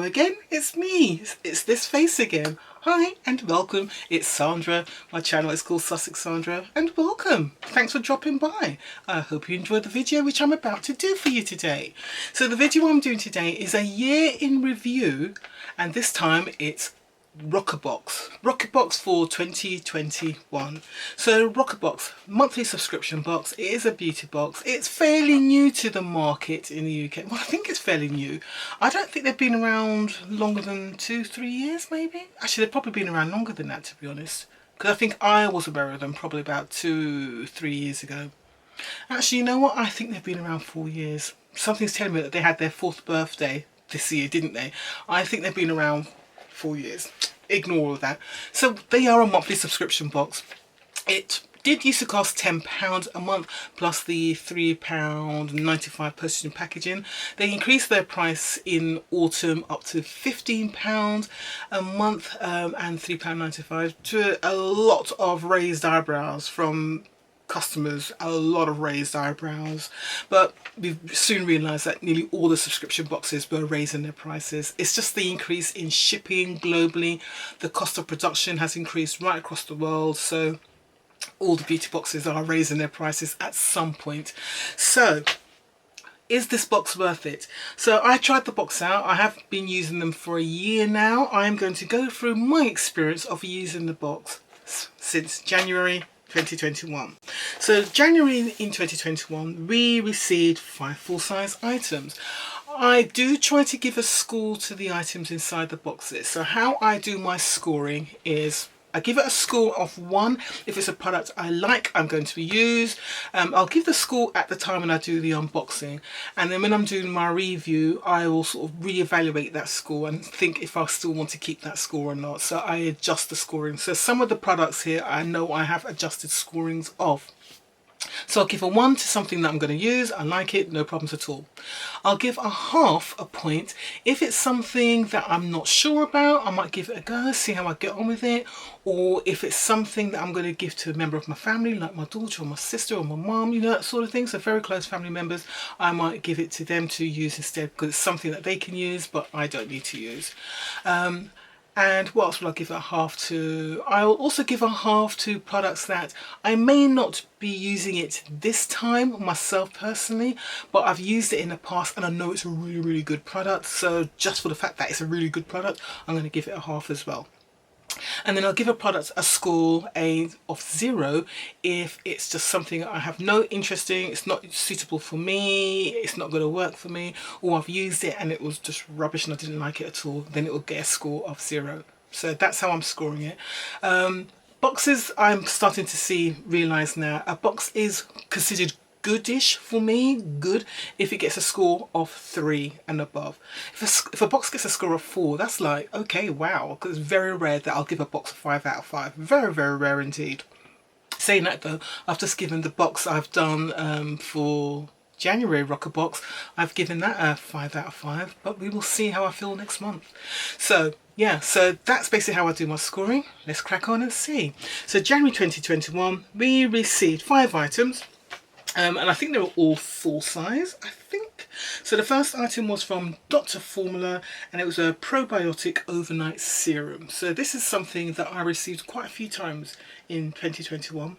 again, it's me, it's this face again. Hi and welcome, it's Sandra. My channel is called Sussex Sandra, and welcome. Thanks for dropping by. I hope you enjoyed the video which I'm about to do for you today. So the video I'm doing today is a year in review, and this time it's Roccabox for 2021. So Roccabox, monthly subscription box. It is a beauty box. It's fairly new to the market in the UK. Well, I think it's fairly new. I don't think they've been around longer than 2-3 years maybe. Actually, they've probably been around longer than that, to be honest, because I think I was aware of them probably about 2-3 years ago. Actually, you know what, I think they've been around 4 years. Something's telling me that they had their 4th birthday this year, didn't they? I think they've been around 4 years. Ignore all of that. So they are a monthly subscription box. It did used to cost £10 a month plus the £3.95 postage and packaging. They increased their price in autumn up to £15 a month and £3.95, to a lot of raised eyebrows from customers, a lot of raised eyebrows. But we've soon realised that nearly all the subscription boxes were raising their prices. It's just the increase in shipping globally. The cost of production has increased right across the world, so all the beauty boxes are raising their prices at some point. So is this box worth it? So I tried the box out. I have been using them for a year now. I am going to go through my experience of using the box since January 2021. So January in 2021 we received 5 full-size items. I do try to give a score to the items inside the boxes. So how I do my scoring is I give it a score of 1 if it's a product I like, I'm going to use. I'll give the score at the time when I do the unboxing, and then when I'm doing my review I will sort of re-evaluate that score and think if I still want to keep that score or not. So I adjust the scoring. So some of the products here I know I have adjusted scorings of. So I'll give a 1 to something that I'm going to use. I like it, no problems at all. I'll give a half a point if it's something that I'm not sure about. I might give it a go, see how I get on with it. Or if it's something that I'm going to give to a member of my family, like my daughter or my sister or my mum, you know, that sort of thing. So very close family members, I might give it to them to use instead, because it's something that they can use but I don't need to use. And what else will I give a half to? I will also give a half to products that I may not be using it this time myself personally, but I've used it in the past and I know it's a really, really good product. So just for the fact that it's a really good product, I'm going to give it a half as well. And then I'll give a product a score of 0 if it's just something I have no interest in, it's not suitable for me, it's not going to work for me, or I've used it and it was just rubbish and I didn't like it at all. Then it will get a score of 0. So that's how I'm scoring it. Boxes, I'm starting to realise now, a box is considered goodish for me, good, if it gets a score of 3 and above. If a box gets a score of 4, that's like, okay, wow, because it's very rare that I'll give a box a 5 out of 5. Very, very rare indeed. Saying that though, I've just given the box I've done for January Roccabox, I've given that a 5 out of 5, but we will see how I feel next month. So yeah, so that's basically how I do my scoring. Let's crack on and see. So January 2021, we received 5 items. And I think they were all full size, I think. So the first item was from Dr. Formula, and it was a probiotic overnight serum. So this is something that I received quite a few times in 2021.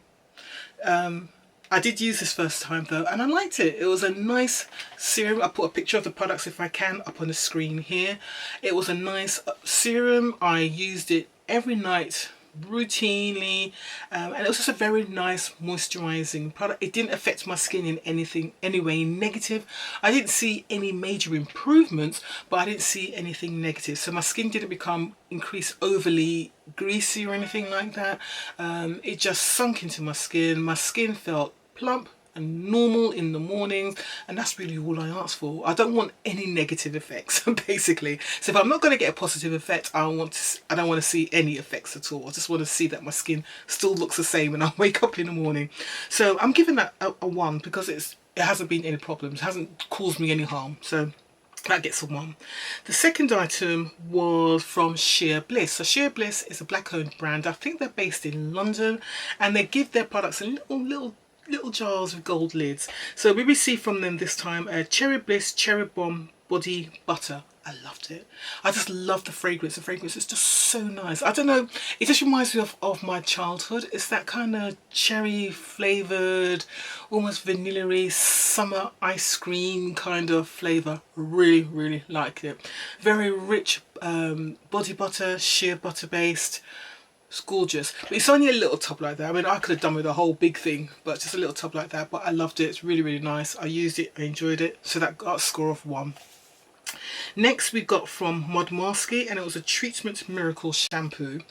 I did use this first time though, and I liked it. It was a nice serum. I put a picture of the products if I can up on the screen here. It was a nice serum. I used it every night routinely, and it was just a very nice moisturizing product. It didn't affect my skin in any way negative. I didn't see any major improvements, but I didn't see anything negative. So my skin didn't become overly greasy or anything like that. It just sunk into my skin. My skin felt plump and normal in the mornings, and that's really all I ask for. I don't want any negative effects basically. So if I'm not going to get a positive effect, I don't want to see any effects at all. I just want to see that my skin still looks the same when I wake up in the morning. So I'm giving that a 1 because it hasn't been any problems, it hasn't caused me any harm. So that gets a 1. The second item was from Sheer Bliss. So Sheer Bliss is a black owned brand. I think they're based in London, and they give their products in little jars with gold lids. So we received from them this time a Cherry Bliss Cherry Bomb Body Butter. I loved it. I just love the fragrance. The fragrance is just so nice. I don't know, it just reminds me of my childhood. It's that kind of cherry flavoured, almost vanilla-y, summer ice cream kind of flavour. Really, really like it. Very rich body butter, sheer butter based. It's gorgeous, but it's only a little tub like that. I mean, I could have done with a whole big thing, but just a little tub like that. But I loved it. It's really, really nice. I used it, I enjoyed it, so that got a score of 1. Next we got from Mod Masky, and it was a Treatment Miracle shampoo.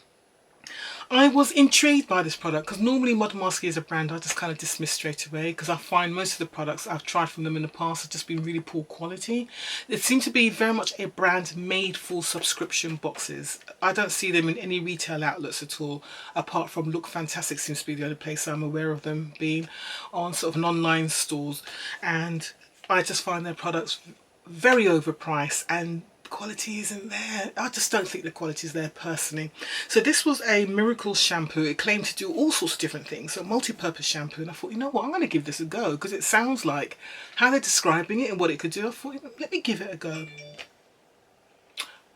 I was intrigued by this product because normally Mod Masky is a brand I just kind of dismiss straight away, because I find most of the products I've tried from them in the past have just been really poor quality. It seems to be very much a brand made for subscription boxes. I don't see them in any retail outlets at all, apart from Look Fantastic seems to be the only place I'm aware of them being, on sort of an online stores, and I just find their products very overpriced and quality isn't there. I just don't think the quality is there personally. So this was a miracle shampoo. It claimed to do all sorts of different things, so multi-purpose shampoo, and I thought, you know what, I'm going to give this a go, because it sounds like how they're describing it and what it could do. I thought, let me give it a go.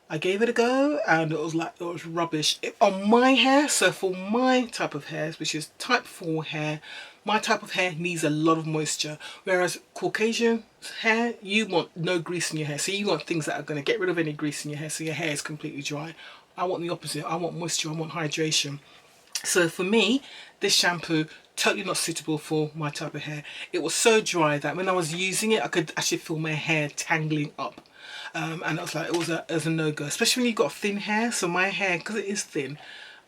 I gave it a go, and it was rubbish on my hair. So for my type of hair, which is type 4 hair, my type of hair needs a lot of moisture, whereas Caucasian hair, you want no grease in your hair. So you want things that are going to get rid of any grease in your hair, so your hair is completely dry. I want the opposite. I want moisture, I want hydration. So for me, this shampoo, totally not suitable for my type of hair. It was so dry that when I was using it, I could actually feel my hair tangling up. And I was like, it was a no-go, especially when you've got thin hair. So my hair, because it is thin,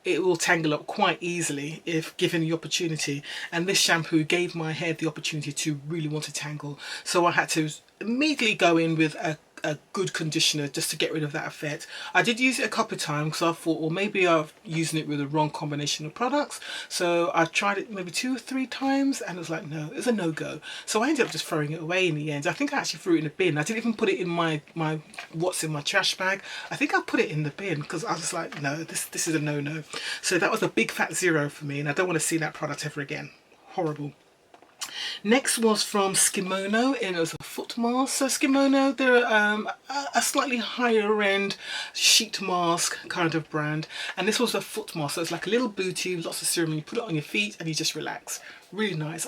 it will tangle up quite easily if given the opportunity, and this shampoo gave my hair the opportunity to really want to tangle. So I had to immediately go in with a good conditioner just to get rid of that effect. I did use it a couple of times because I thought, well, maybe I'm using it with the wrong combination of products. So I tried it maybe 2 or 3 times, and it was like, no, it's a no-go. So I ended up just throwing it away in the end. I think I actually threw it in the bin. I didn't even put it in my what's in my trash bag. I think I put it in the bin because I was just like, no, this is a no-no. So that was a big fat 0 for me, and I don't want to see that product ever again. Horrible. Next was from Skimono, and it was a foot mask. So Skimono, they're a slightly higher end sheet mask kind of brand, and this was a foot mask. So it's like a little booty, lots of serum, and you put it on your feet and you just relax. Really nice.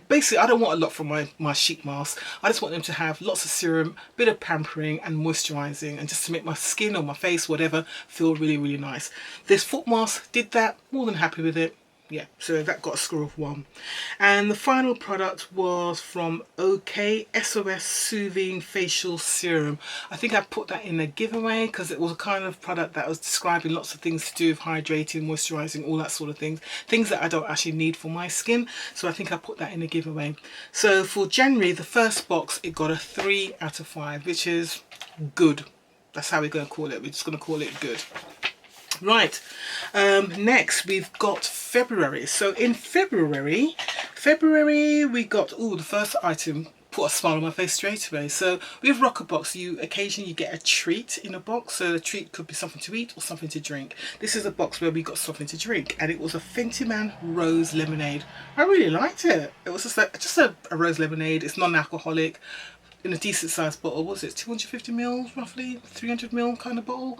Basically, I don't want a lot from my sheet mask. I just want them to have lots of serum, bit of pampering and moisturising, and just to make my skin or my face, whatever, feel really, really nice. This foot mask did that. More than happy with it. Yeah, so that got a score of 1. And the final product was from OK SOS Soothing Facial Serum. I think I put that in a giveaway because it was a kind of product that was describing lots of things to do with hydrating, moisturising, all that sort of things. Things that I don't actually need for my skin. So I think I put that in a giveaway. So for January, the first box, it got a 3 out of 5, which is good. That's how we're going to call it. We're just going to call it good. Right, next we've got February. So in February we got, the first item put a smile on my face straight away. So with Roccabox, occasionally you get a treat in a box. So the treat could be something to eat or something to drink. This is a box where we got something to drink, and it was a Fenty Man Rose Lemonade. I really liked it. It was just a rose lemonade. It's non-alcoholic, in a decent sized bottle. What was it, 250ml roughly, 300ml kind of bottle.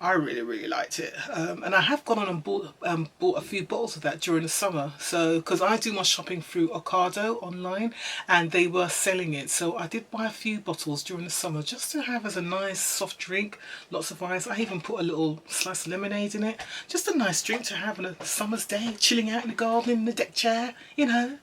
I really, really liked it, and I have gone on and bought a few bottles of that during the summer. So because I do my shopping through Ocado online, and they were selling it, so I did buy a few bottles during the summer just to have as a nice soft drink, lots of ice. I even put a little slice of lemonade in it, just a nice drink to have on a summer's day, chilling out in the garden in the deck chair, you know.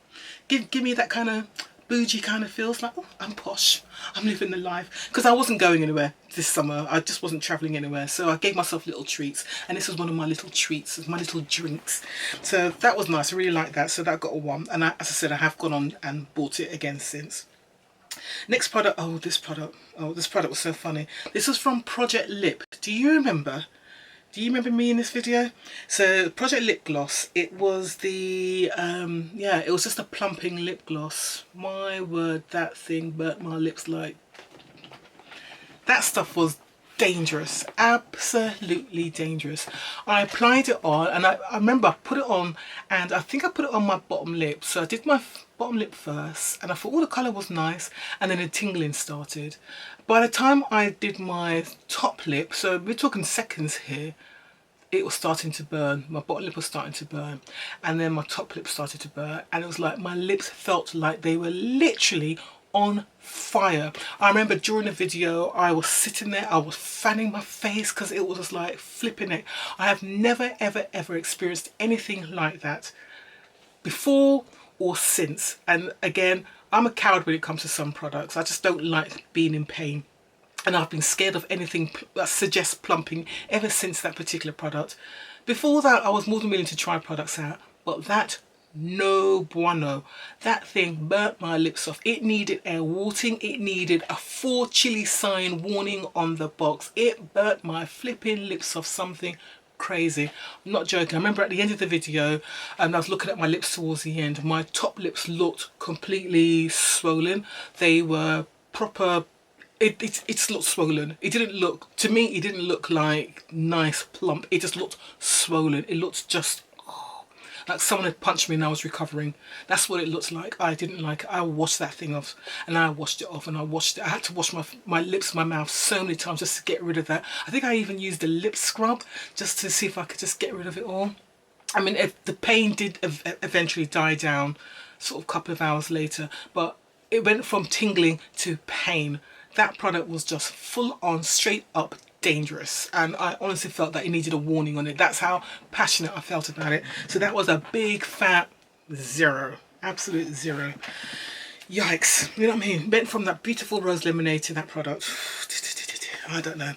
Give me that kind of bougie kind of feels like, oh, I'm posh, I'm living the life, because I wasn't going anywhere this summer. I just wasn't traveling anywhere, so I gave myself little treats, and this was one of my little treats, my little drinks. So that was nice. I really liked that. So that got a 1, and as I said, I have gone on and bought it again since. Next product, this product was so funny. This was from Project Lip. Do you remember me in this video? So Project Lip Gloss, it was the it was just a plumping lip gloss. My word, that thing burnt my lips like, that stuff was dangerous, absolutely dangerous. I applied it on, and I remember I put it on, and I think I put it on my bottom lip. So I did my bottom lip first, and I thought, oh, the colour was nice, and then the tingling started. By the time I did my top lip, so we're talking seconds here, it was starting to burn. My bottom lip was starting to burn, and then my top lip started to burn, and it was like my lips felt like they were literally on fire. I remember during the video I was sitting there, I was fanning my face because it was just like flipping it. I have never ever experienced anything like that before or since. And again, I'm a coward when it comes to some products. I just don't like being in pain, and I've been scared of anything that suggests plumping ever since that particular product. Before that, I was more than willing to try products out, but that, no bueno. That thing burnt my lips off. It needed a warning. It needed a 4 chili sign warning on the box. It burnt my flipping lips off something crazy. I'm not joking. I remember at the end of the video, I was looking at my lips towards the end. My top lips looked completely swollen. They were proper. It just looked swollen. It didn't look, to me, it didn't look like nice plump. It just looked swollen. It looked just like someone had punched me and I was recovering. That's what it looked like. I didn't like it. I washed that thing off, and I washed it off, and I washed it. I had to wash my lips, my mouth so many times just to get rid of that. I think I even used a lip scrub just to see if I could just get rid of it all. I mean, if the pain did eventually die down sort of a couple of hours later, but it went from tingling to pain. That product was just full on, straight up dangerous, and I honestly felt that it needed a warning on it. That's how passionate I felt about it. So that was a big fat 0, absolute 0. Yikes, you know what I mean? Went from that beautiful rose lemonade to that product. I don't know.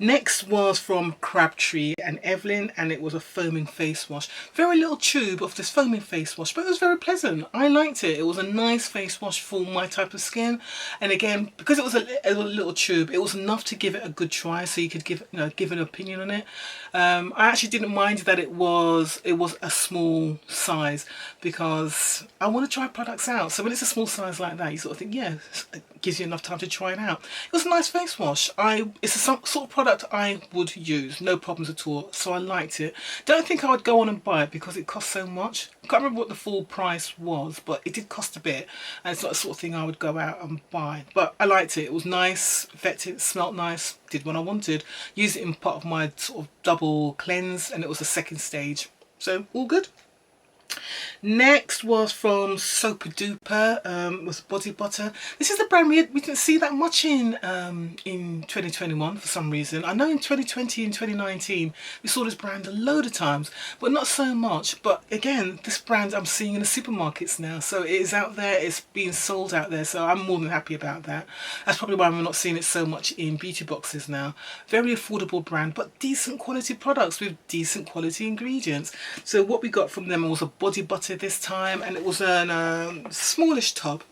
Next was from Crabtree and Evelyn, and it was a foaming face wash. Very little tube of this foaming face wash, but it was very pleasant. I liked it. It was a nice face wash for my type of skin, and again, because it was a little tube, it was enough to give it a good try, so you could give an opinion on it. I actually didn't mind that it was a small size, because I want to try products out. So when it's a small size like that, you sort of think, yeah, it gives you enough time to try it out. It was a nice face wash. It's a sort of product I would use, no problems at all, so I liked it. Don't think I would go on and buy it because it cost so much. I can't remember what the full price was, but it did cost a bit, and it's not the sort of thing I would go out and buy. But I liked it. It was nice, effective, smelled nice, did what I wanted. Used it in part of my sort of double cleanse, and it was the second stage, so all good. Next was from Super Duper, was body butter. This is the brand we didn't see that much in 2021 for some reason. I know in 2020 and 2019 we saw this brand a load of times, but not so much. But again, this brand I'm seeing in the supermarkets now, so it is out there, it's being sold out there, so I'm more than happy about that. That's probably why I'm not seeing it so much in beauty boxes now. Very affordable brand, but decent quality products with decent quality ingredients. So what we got from them was a body butter this time, and it was a smallish tub,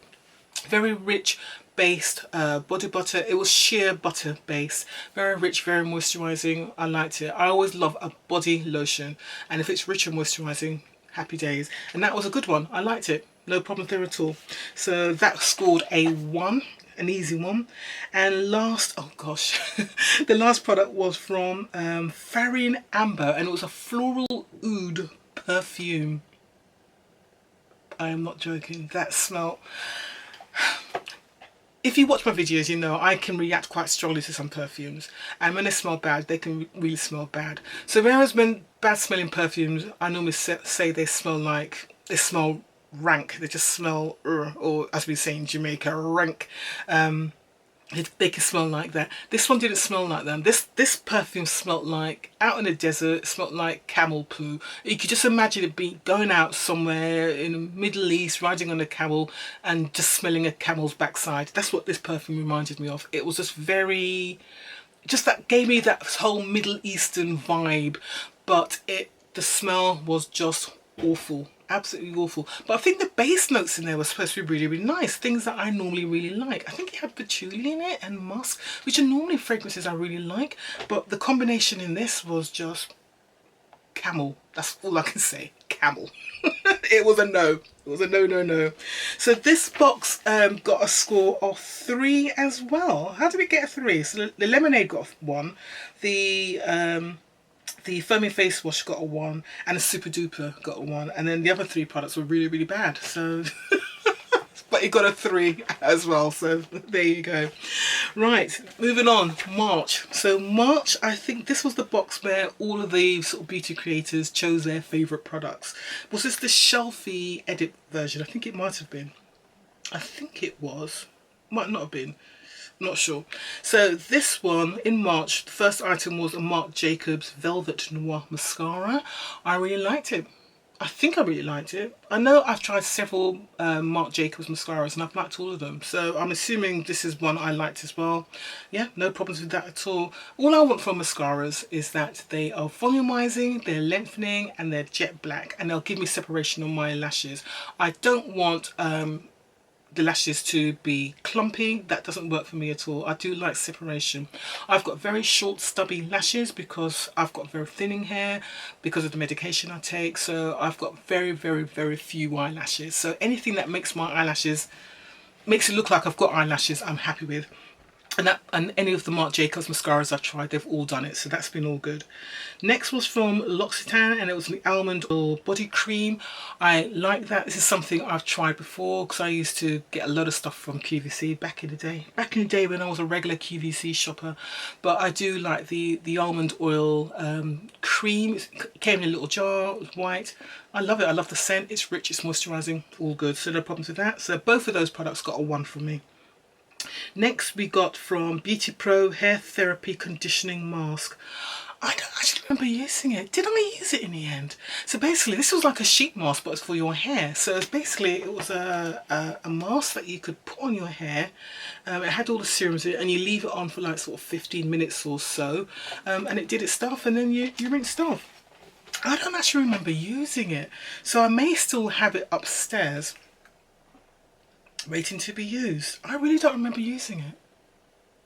very rich based body butter. It was sheer butter base, very rich, very moisturizing. I liked it. I always love a body lotion, and if it's rich and moisturizing, happy days. And that was a good one. I liked it, no problem there at all. So that scored a 1, an easy one. And last, oh gosh, the last product was from Farin Amber, and it was a floral oud perfume. I am not joking. That smell. If you watch my videos, you know I can react quite strongly to some perfumes, and when they smell bad, they can really smell bad. So whereas when bad smelling perfumes, I normally say they smell rank. They just smell, or as we say in Jamaica, rank. They can smell like that. This one didn't smell like that. This perfume smelled like out in the desert. It smelled like camel poo. You could just imagine it going out somewhere in the Middle East, riding on a camel and just smelling a camel's backside. That's what this perfume reminded me of. It was just that gave me that whole Middle Eastern vibe, but the smell was just awful. Absolutely awful. But I think the base notes in there were supposed to be really, really nice. Things that I normally really like. I think it had patchouli in it and musk, which are normally fragrances I really like. But the combination in this was just camel. That's all I can say. Camel. It was a no. It was a no. So this box got a score of 3 as well. How did we get a 3? So the lemonade got 1. The The Foaming Face Wash got a 1, and the Super Duper got a 1, and then the other 3 products were really, really bad. So, but it got a 3 as well. So there you go. Right, moving on. March. So March, I think this was the box where all of the sort of beauty creators chose their favourite products. Was this the Shelfie Edit version? I think it might have been. I think it was. Might not have been. Not sure. So this one in March, the first item was a Marc Jacobs Velvet Noir Mascara. I really liked it. I think I really liked it. I know I've tried several Marc Jacobs mascaras and I've liked all of them. So I'm assuming this is one I liked as well. Yeah, no problems with that at all. All I want from mascaras is that they are volumizing, they're lengthening, and they're jet black. And they'll give me separation on my lashes. I don't want the lashes to be clumpy. That doesn't work for me at all. I do like separation. I've got very short stubby lashes because I've got very thinning hair because of the medication I take, so I've got very, very, very few eyelashes. So anything that makes my eyelashes, makes it look like I've got eyelashes, I'm happy with. And any of the Marc Jacobs mascaras I've tried, they've all done it, so that's been all good. Next was from L'Occitane, and it was the Almond Oil Body Cream. I like that. This is something I've tried before because I used to get a lot of stuff from QVC back in the day. Back in the day when I was a regular QVC shopper. But I do like the Almond Oil Cream. It came in a little jar, it was white. I love it. I love the scent. It's rich, it's moisturising, all good. So no problems with that. So both of those products got a 1 from me. Next we got from Beauty Pro Hair Therapy Conditioning Mask. I don't actually remember using it. Did I use it in the end? So basically this was like a sheet mask, but it's for your hair. So basically it was a mask that you could put on your hair. It had all the serums in it, and you leave it on for like sort of 15 minutes or so, and it did its stuff, and then you rinsed off. I don't actually remember using it, so I may still have it upstairs waiting to be used. I really don't remember using it.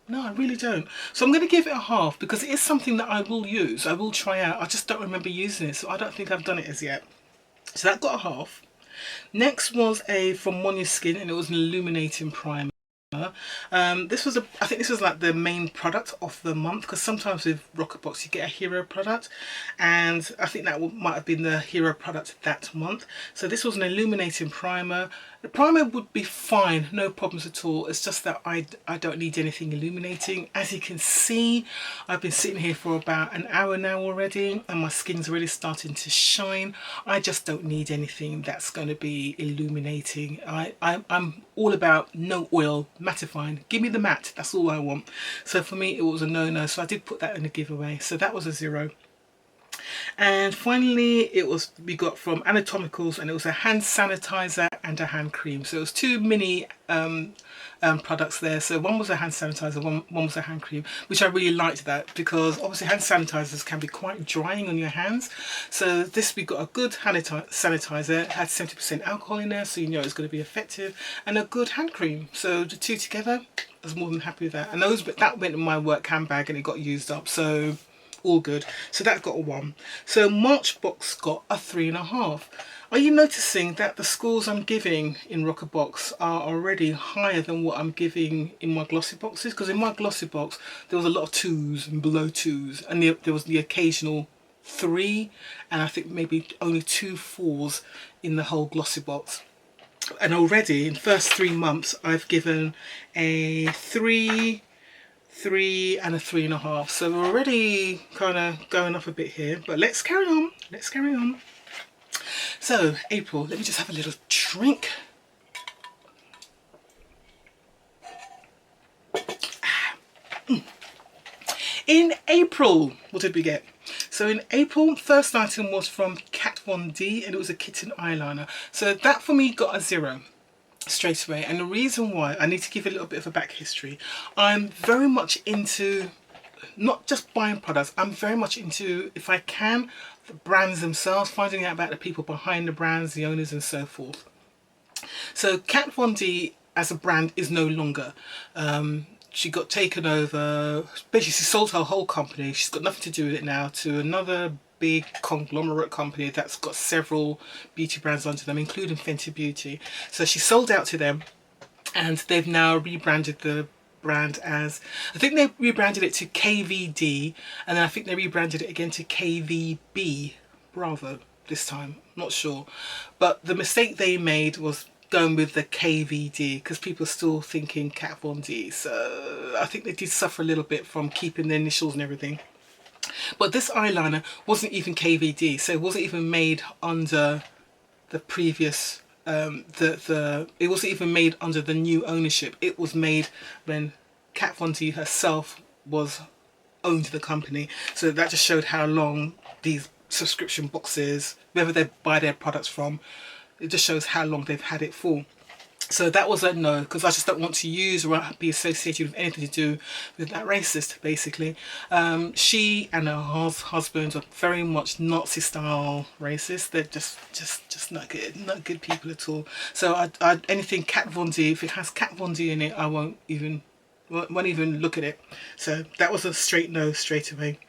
No, I really don't. So I'm going to give it a half because it is something that I will use. I will try out. I just don't remember using it, so I don't think I've done it as yet. So that got a half. Next was from Monia Skin, and it was an Illuminating Primer. This was I think this was like the main product of the month, because sometimes with Roccabox you get a hero product, and I think that might have been the hero product that month. So this was an Illuminating Primer. The primer would be fine, no problems at all. It's just that I don't need anything illuminating. As you can see, I've been sitting here for about an hour now already, and my skin's really starting to shine. I just don't need anything that's going to be illuminating. I'm all about no oil, mattifying. Give me the matte, that's all I want. So for me it was a no-no, so I did put that in the giveaway. So that was a 0. And finally we got from Anatomicals, and it was a hand sanitizer and a hand cream. So it was 2 mini products there. So one was a hand sanitizer, one was a hand cream, which I really liked that, because obviously hand sanitizers can be quite drying on your hands. So this, we got a good hand sanitizer. It had 70% alcohol in there, so you know it's going to be effective, and a good hand cream. So the 2 together, I was more than happy with that. And that went in my work handbag and it got used up, so all good. So that got a 1. So March box got a 3.5. Are you noticing that the scores I'm giving in Roccabox are already higher than what I'm giving in my glossy boxes? Because in my glossy box there was a lot of 2s and below 2s, and there was the occasional 3, and I think maybe only 2 4s in the whole glossy box. And already in the first 3 months I've given a 3, 3 and a 3.5. So we're already kind of going up a bit here, but let's carry on. Let's carry on. So April, let me just have a little drink. In April, what did we get? So in April, first item was from Kat Von D, and it was a kitten eyeliner. So that for me got a 0 straight away. And the reason why, I need to give a little bit of a back history. I'm very much into not just buying products, I'm very much into, if I can, the brands themselves, finding out about the people behind the brands, the owners and so forth. So Kat Von D as a brand is no longer. She got taken over, basically she sold her whole company, she's got nothing to do with it now, to another big conglomerate company that's got several beauty brands under them, including Fenty Beauty. So she sold out to them, and they've now rebranded the brand as, I think they rebranded it to KVD, and then I think they rebranded it again to KVB Bravo this time, not sure. But the mistake they made was going with the KVD because people are still thinking Kat Von D, so I think they did suffer a little bit from keeping the initials and everything. But this eyeliner wasn't even KVD, so it wasn't even made under the previous it wasn't even made under the new ownership. It was made when Kat Von D herself was owned the company, so that just showed how long these subscription boxes, wherever they buy their products from, it just shows how long they've had it for. So that was a no, because I just don't want to use or be associated with anything to do with that racist, basically. She and her husband are very much Nazi style racist. They're just not good people at all. So anything Kat Von D, if it has Kat Von D in it, I won't even look at it. So that was a straight no straight away.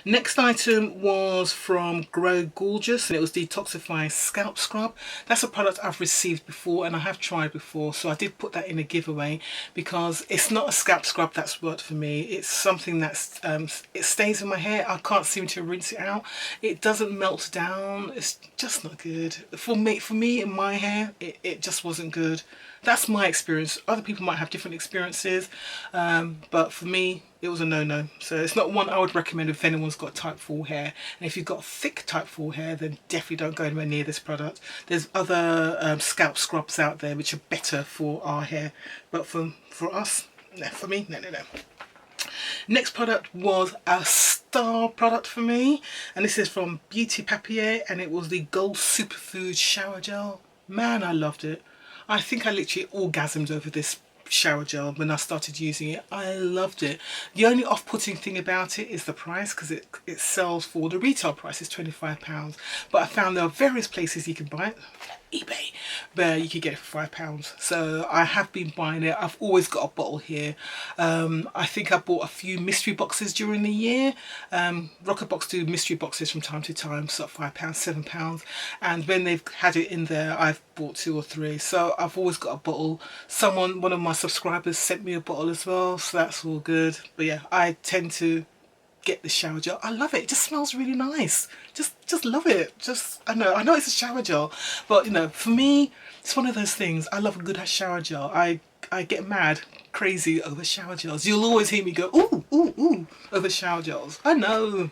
Next item was from Grow Gorgeous, and it was Detoxifying Scalp Scrub. That's a product I've received before and I have tried before, so I did put that in a giveaway because it's not a scalp scrub that's worked for me. It's something that's it stays in my hair. I can't seem to rinse it out. It doesn't melt down. It's just not good for me in my hair. It just wasn't good. That's my experience. Other people might have different experiences, but for me it was a no-no. So it's not one I would recommend if anyone's got type 4 hair. And if you've got thick type 4 hair, then definitely don't go anywhere near this product. There's other scalp scrubs out there which are better for our hair, but for us, no, for me, no. Next product was a star product for me, and this is from Beauty Papier, and it was the Gold Superfood Shower Gel. Man, I loved it. I think I literally orgasmed over this shower gel when I started using it. I loved it. The only off-putting thing about it is the price, because it sells for, the retail price is £25, but I found there are various places you can buy it, eBay, where you could get it for £5. So I have been buying it. I've always got a bottle here. I think I bought a few mystery boxes during the year. Roccabox do mystery boxes from time to time, so £5, £7, and when they've had it in there I've bought 2 or 3, so I've always got a bottle. One of my subscribers sent me a bottle as well, so that's all good. But yeah, I tend to get the shower gel. I love it. It just smells really nice. Just love it. I know it's a shower gel, but you know, for me it's one of those things. I love a good shower gel. I get mad crazy over shower gels. You'll always hear me go ooh over shower gels. I know.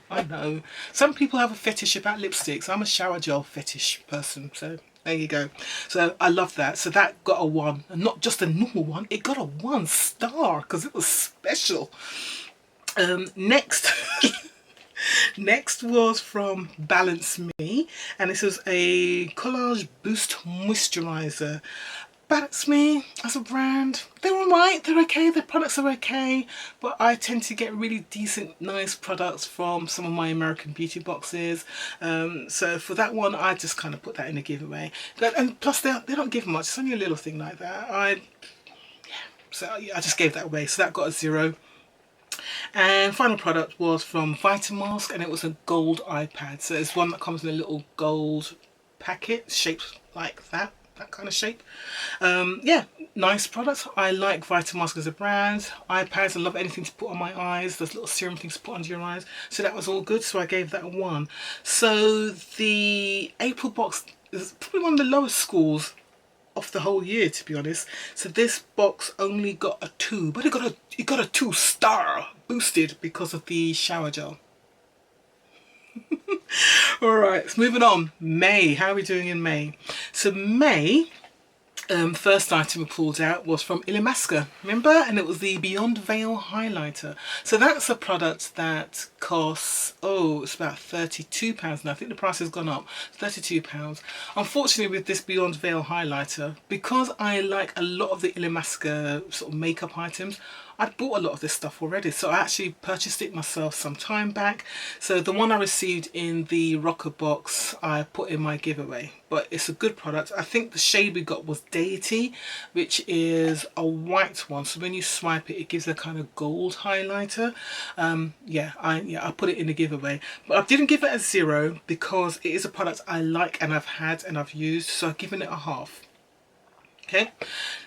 Some people have a fetish about lipsticks. I'm a shower gel fetish person, so there you go. So I love that. So that got a 1, and not just a normal one, it got a 1 star because it was special. Next next was from Balance Me, and this was a Collage Boost Moisturizer. Balance Me as a brand, they're alright, they're okay, their products are okay, but I tend to get really decent, nice products from some of my American beauty boxes. So for that one, I just kind of put that in a giveaway. And plus, they don't give much, it's only a little thing like that. So yeah, I just gave that away, so that got a 0. And final product was from Vitamask, and it was a gold eye pad. So it's one that comes in a little gold packet shaped like that kind of shape. Yeah, nice product. I like Vitamask as a brand. Eye pads, I love anything to put on my eyes. There's little serum things to put under your eyes. So that was all good, so I gave that a 1. So the April box is probably one of the lowest scores of the whole year, to be honest. So this box only got a 2, but it got a 2 star boosted because of the shower gel. Alright, so moving on. May, how are we doing in May? So May, first item we pulled out was from Illamasqua, remember? And it was the Beyond Veil highlighter. So that's a product that costs, it's about £32 now. I think the price has gone up, £32. Unfortunately, with this Beyond Veil highlighter, because I like a lot of the Illamasqua sort of makeup items, I'd bought a lot of this stuff already, so I actually purchased it myself some time back. So the one I received in the Roccabox I put in my giveaway, but it's a good product. I think the shade we got was Deity, which is a white one, so when you swipe it, it gives a kind of gold highlighter. I put it in the giveaway, but I didn't give it a 0 because it is a product I like and I've had and I've used, so I've given it a half. Okay,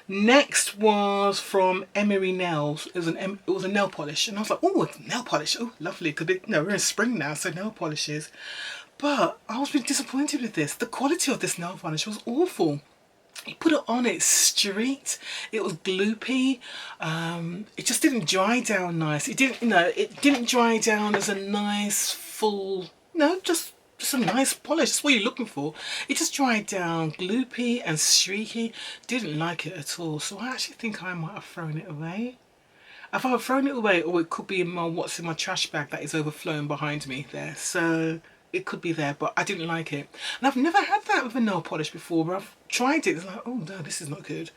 next was from Emery Nails. It was a nail polish, and I was like, oh, nail polish, oh, lovely. Because we're in spring now, so nail polishes. But I was really disappointed with this. The quality of this nail polish was awful. You put it on, it's streaked, it was gloopy, it just didn't dry down nice. It didn't dry down as a nice full, just a nice polish. That's what you're looking for. It just dried down gloopy and streaky. Didn't like it at all. So I actually think I might have thrown it away. I've either thrown it away, or it could be in what's in my trash bag that is overflowing behind me there. So it could be there, but I didn't like it. And I've never had that with a nail polish before, but I've tried it. It's like, oh no, this is not good.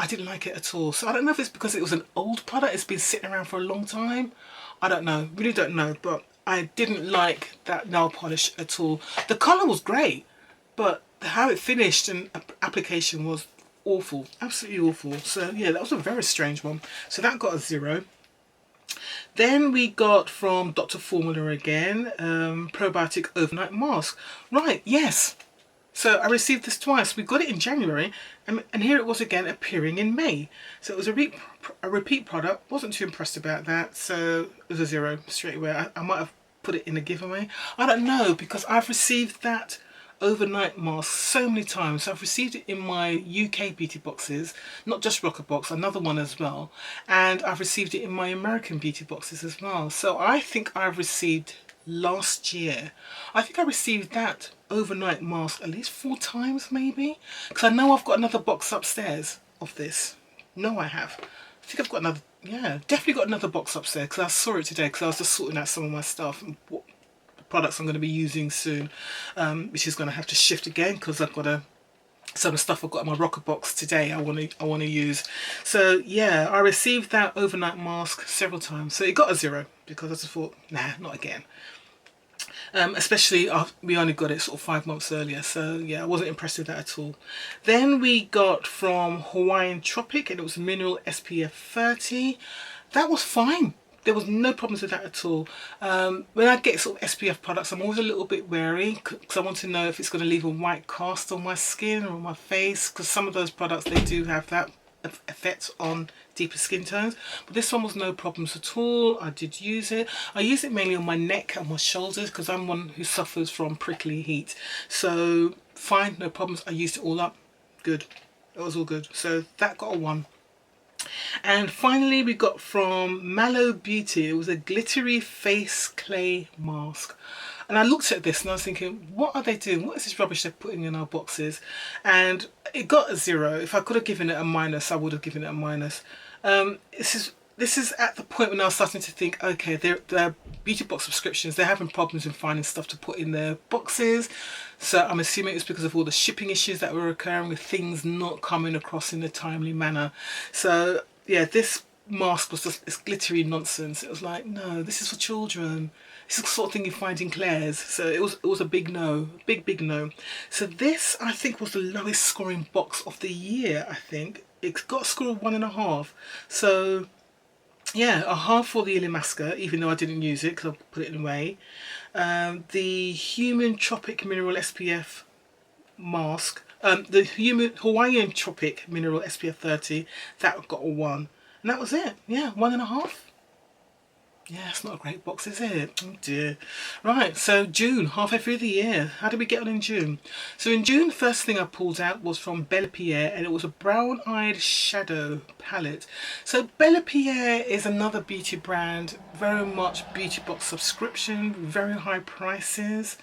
I didn't like it at all. So I don't know if it's because it was an old product, it's been sitting around for a long time. I don't know, really don't know, but I didn't like that nail polish at all. The colour was great, but how it finished and application was awful, absolutely awful. So yeah, that was a very strange one. So that got a 0. Then we got from Dr. Formula again, Probiotic Overnight Mask. Right, yes. So I received this twice. We got it in January, and here it was again appearing in May. So it was a repeat product. Wasn't too impressed about that, so it was a 0 straight away. I might have put it in a giveaway. I don't know, because I've received that overnight mask so many times. I've received it in my UK beauty boxes, not just Roccabox, another one as well, and I've received it in my American beauty boxes as well. So I think I've received last year, I think I received that overnight mask at least 4 times maybe, because I know I've got another box upstairs of this. No, I have. I think I've got another, yeah, definitely got another box upstairs, because I saw it today because I was just sorting out some of my stuff and what products I'm going to be using soon, which is going to have to shift again because I've got some of the stuff I've got in my Roccabox today I want to use. So yeah, I received that overnight mask several times, so it got a 0 because I just thought, nah, not again. Especially we only got it sort of 5 months earlier, so yeah, I wasn't impressed with that at all. Then we got from Hawaiian Tropic, and it was Mineral SPF 30. That was fine. There was no problems with that at all. When I get sort of SPF products, I'm always a little bit wary because I want to know if it's going to leave a white cast on my skin or on my face, because some of those products, they do have that effect on deeper skin tones. But this one was no problems at all. I did use it. I use it mainly on my neck and my shoulders because I'm one who suffers from prickly heat. So fine, no problems. I used it all up. Good. It was all good. So that got a 1. And finally we got from Mallow Beauty. It was a glittery face clay mask, and I looked at this and I was thinking, what are they doing? What is this rubbish they're putting in our boxes? And it got a 0. If I could have given it a minus, I would have given it a minus. This is at the point when I was starting to think, okay, their beauty box subscriptions, they're having problems in finding stuff to put in their boxes. So I'm assuming it's because of all the shipping issues that were occurring with things not coming across in a timely manner. So yeah, this mask was just this glittery nonsense. It was like, no, this is for children. This is the sort of thing you find in Claire's. So it was a big no, big no. So this, I think, was the lowest scoring box of the year. I think it got a score of 1.5. So yeah, a half for the Illuminating, even though I didn't use it because I put it away. The Human Tropic Mineral SPF mask, the Hawaiian Tropic Mineral SPF 30, that got a 1. And that was it. Yeah, 1.5. Yeah, it's not a great box, is it? Oh dear. Right, so June, halfway through the year. How did we get on in June? So in June, the first thing I pulled out was from Bella Pierre, and it was a Brown Eyeshadow palette. So Bella Pierre is another beauty brand, very much beauty box subscription, very high prices.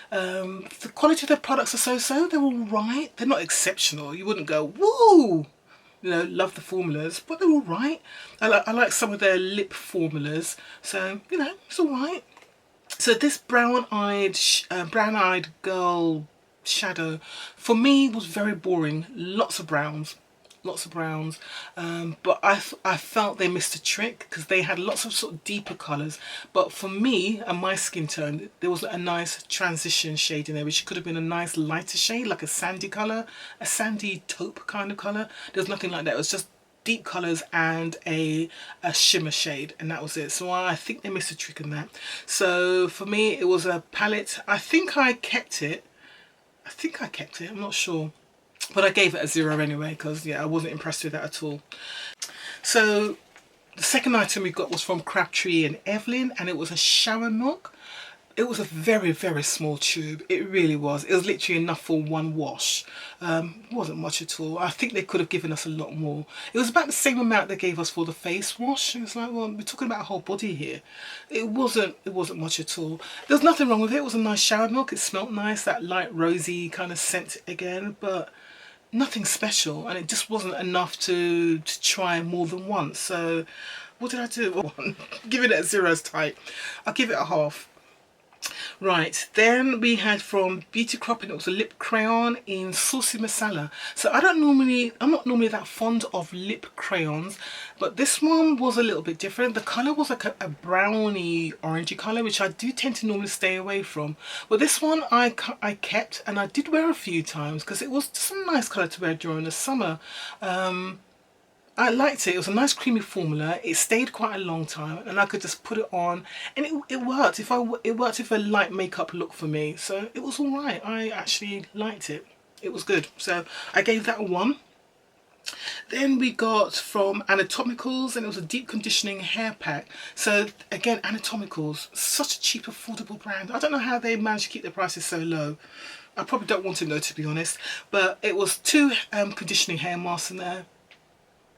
The quality of their products are so-so. They're all right. They're not exceptional. You wouldn't go, woo! You know, love the formulas, but they're all right. I like some of their lip formulas, so you know, it's all right. So this brown-eyed girl shadow for me was very boring. Lots of browns, but I felt they missed a trick because they had lots of sort of deeper colours, but for me and my skin tone there was a nice transition shade in there, which could have been a nice lighter shade, like a sandy colour, a sandy taupe kind of colour. There's nothing like that. It was just deep colours and a shimmer shade, and that was it. So I think they missed a trick in that. So for me it was a palette. I think I kept it, I'm not sure. But I gave it a 0 anyway, because yeah, I wasn't impressed with that at all. So the second item we got was from Crabtree and Evelyn, and it was a shower milk. It was a very, very small tube. It really was. It was literally enough for one wash. It wasn't much at all. I think they could have given us a lot more. It was about the same amount they gave us for the face wash. It was like, well, we're talking about a whole body here. It wasn't much at all. There's nothing wrong with it. It was a nice shower milk. It smelled nice, that light rosy kind of scent again, but nothing special, and it just wasn't enough to try more than once. So what did I do? Giving it a 0 is tight. I'll give it a half. Right, then we had from Beauty Crop, and it was a lip crayon in Saucy Masala. So I'm not normally that fond of lip crayons, but this one was a little bit different. The colour was like a browny orangey colour, which I do tend to normally stay away from. But this one I kept, and I did wear a few times because it was just a nice colour to wear during the summer. I liked it. It was a nice creamy formula. It stayed quite a long time, and I could just put it on, and it worked. It worked with a light makeup look for me, so it was all right. I actually liked it. It was good. So I gave that a 1. Then we got from Anatomicals, and it was a deep conditioning hair pack. So again, Anatomicals, such a cheap, affordable brand. I don't know how they managed to keep their prices so low. I probably don't want to know, to be honest. But it was 2 conditioning hair masks in there.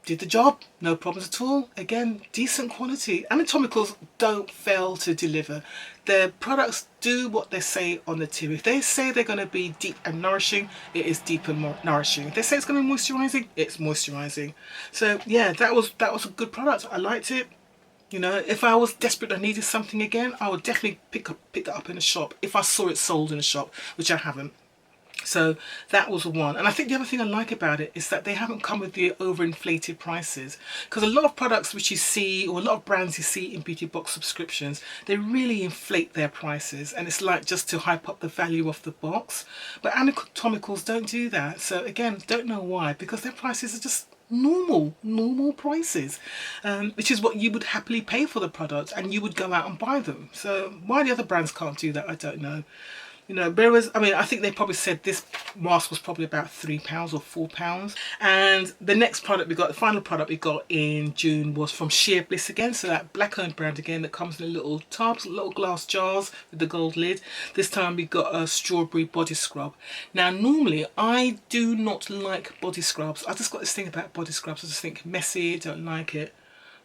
Did the job, no problems at all. Again, decent quality. Anatomicals don't fail to deliver. Their products do what they say on the tin. If they say they're going to be deep and nourishing, it is deep and nourishing. If they say it's going to be moisturising, it's moisturising. So yeah, that was a good product. I liked it. You know, if I was desperate and needed something again, I would definitely pick that up in a shop if I saw it sold in a shop, which I haven't. So that was one. And I think the other thing I like about it is that they haven't come with the overinflated prices, because a lot of products which you see, or a lot of brands you see in beauty box subscriptions, they really inflate their prices, and it's like just to hype up the value of the box. But Anatomicals don't do that. So again, don't know why, because their prices are just normal prices, which is what you would happily pay for the product, and you would go out and buy them. So why the other brands can't do that, I don't know. You know, whereas, I mean, I think they probably said this mask was probably about £3 or £4. And the next product we got, the final product we got in June, was from Sheer Bliss again. So that black-owned brand again, that comes in little tubs, little glass jars with the gold lid. This time we got a strawberry body scrub. Now, normally I do not like body scrubs. I just got this thing about body scrubs. I just think messy, don't like it.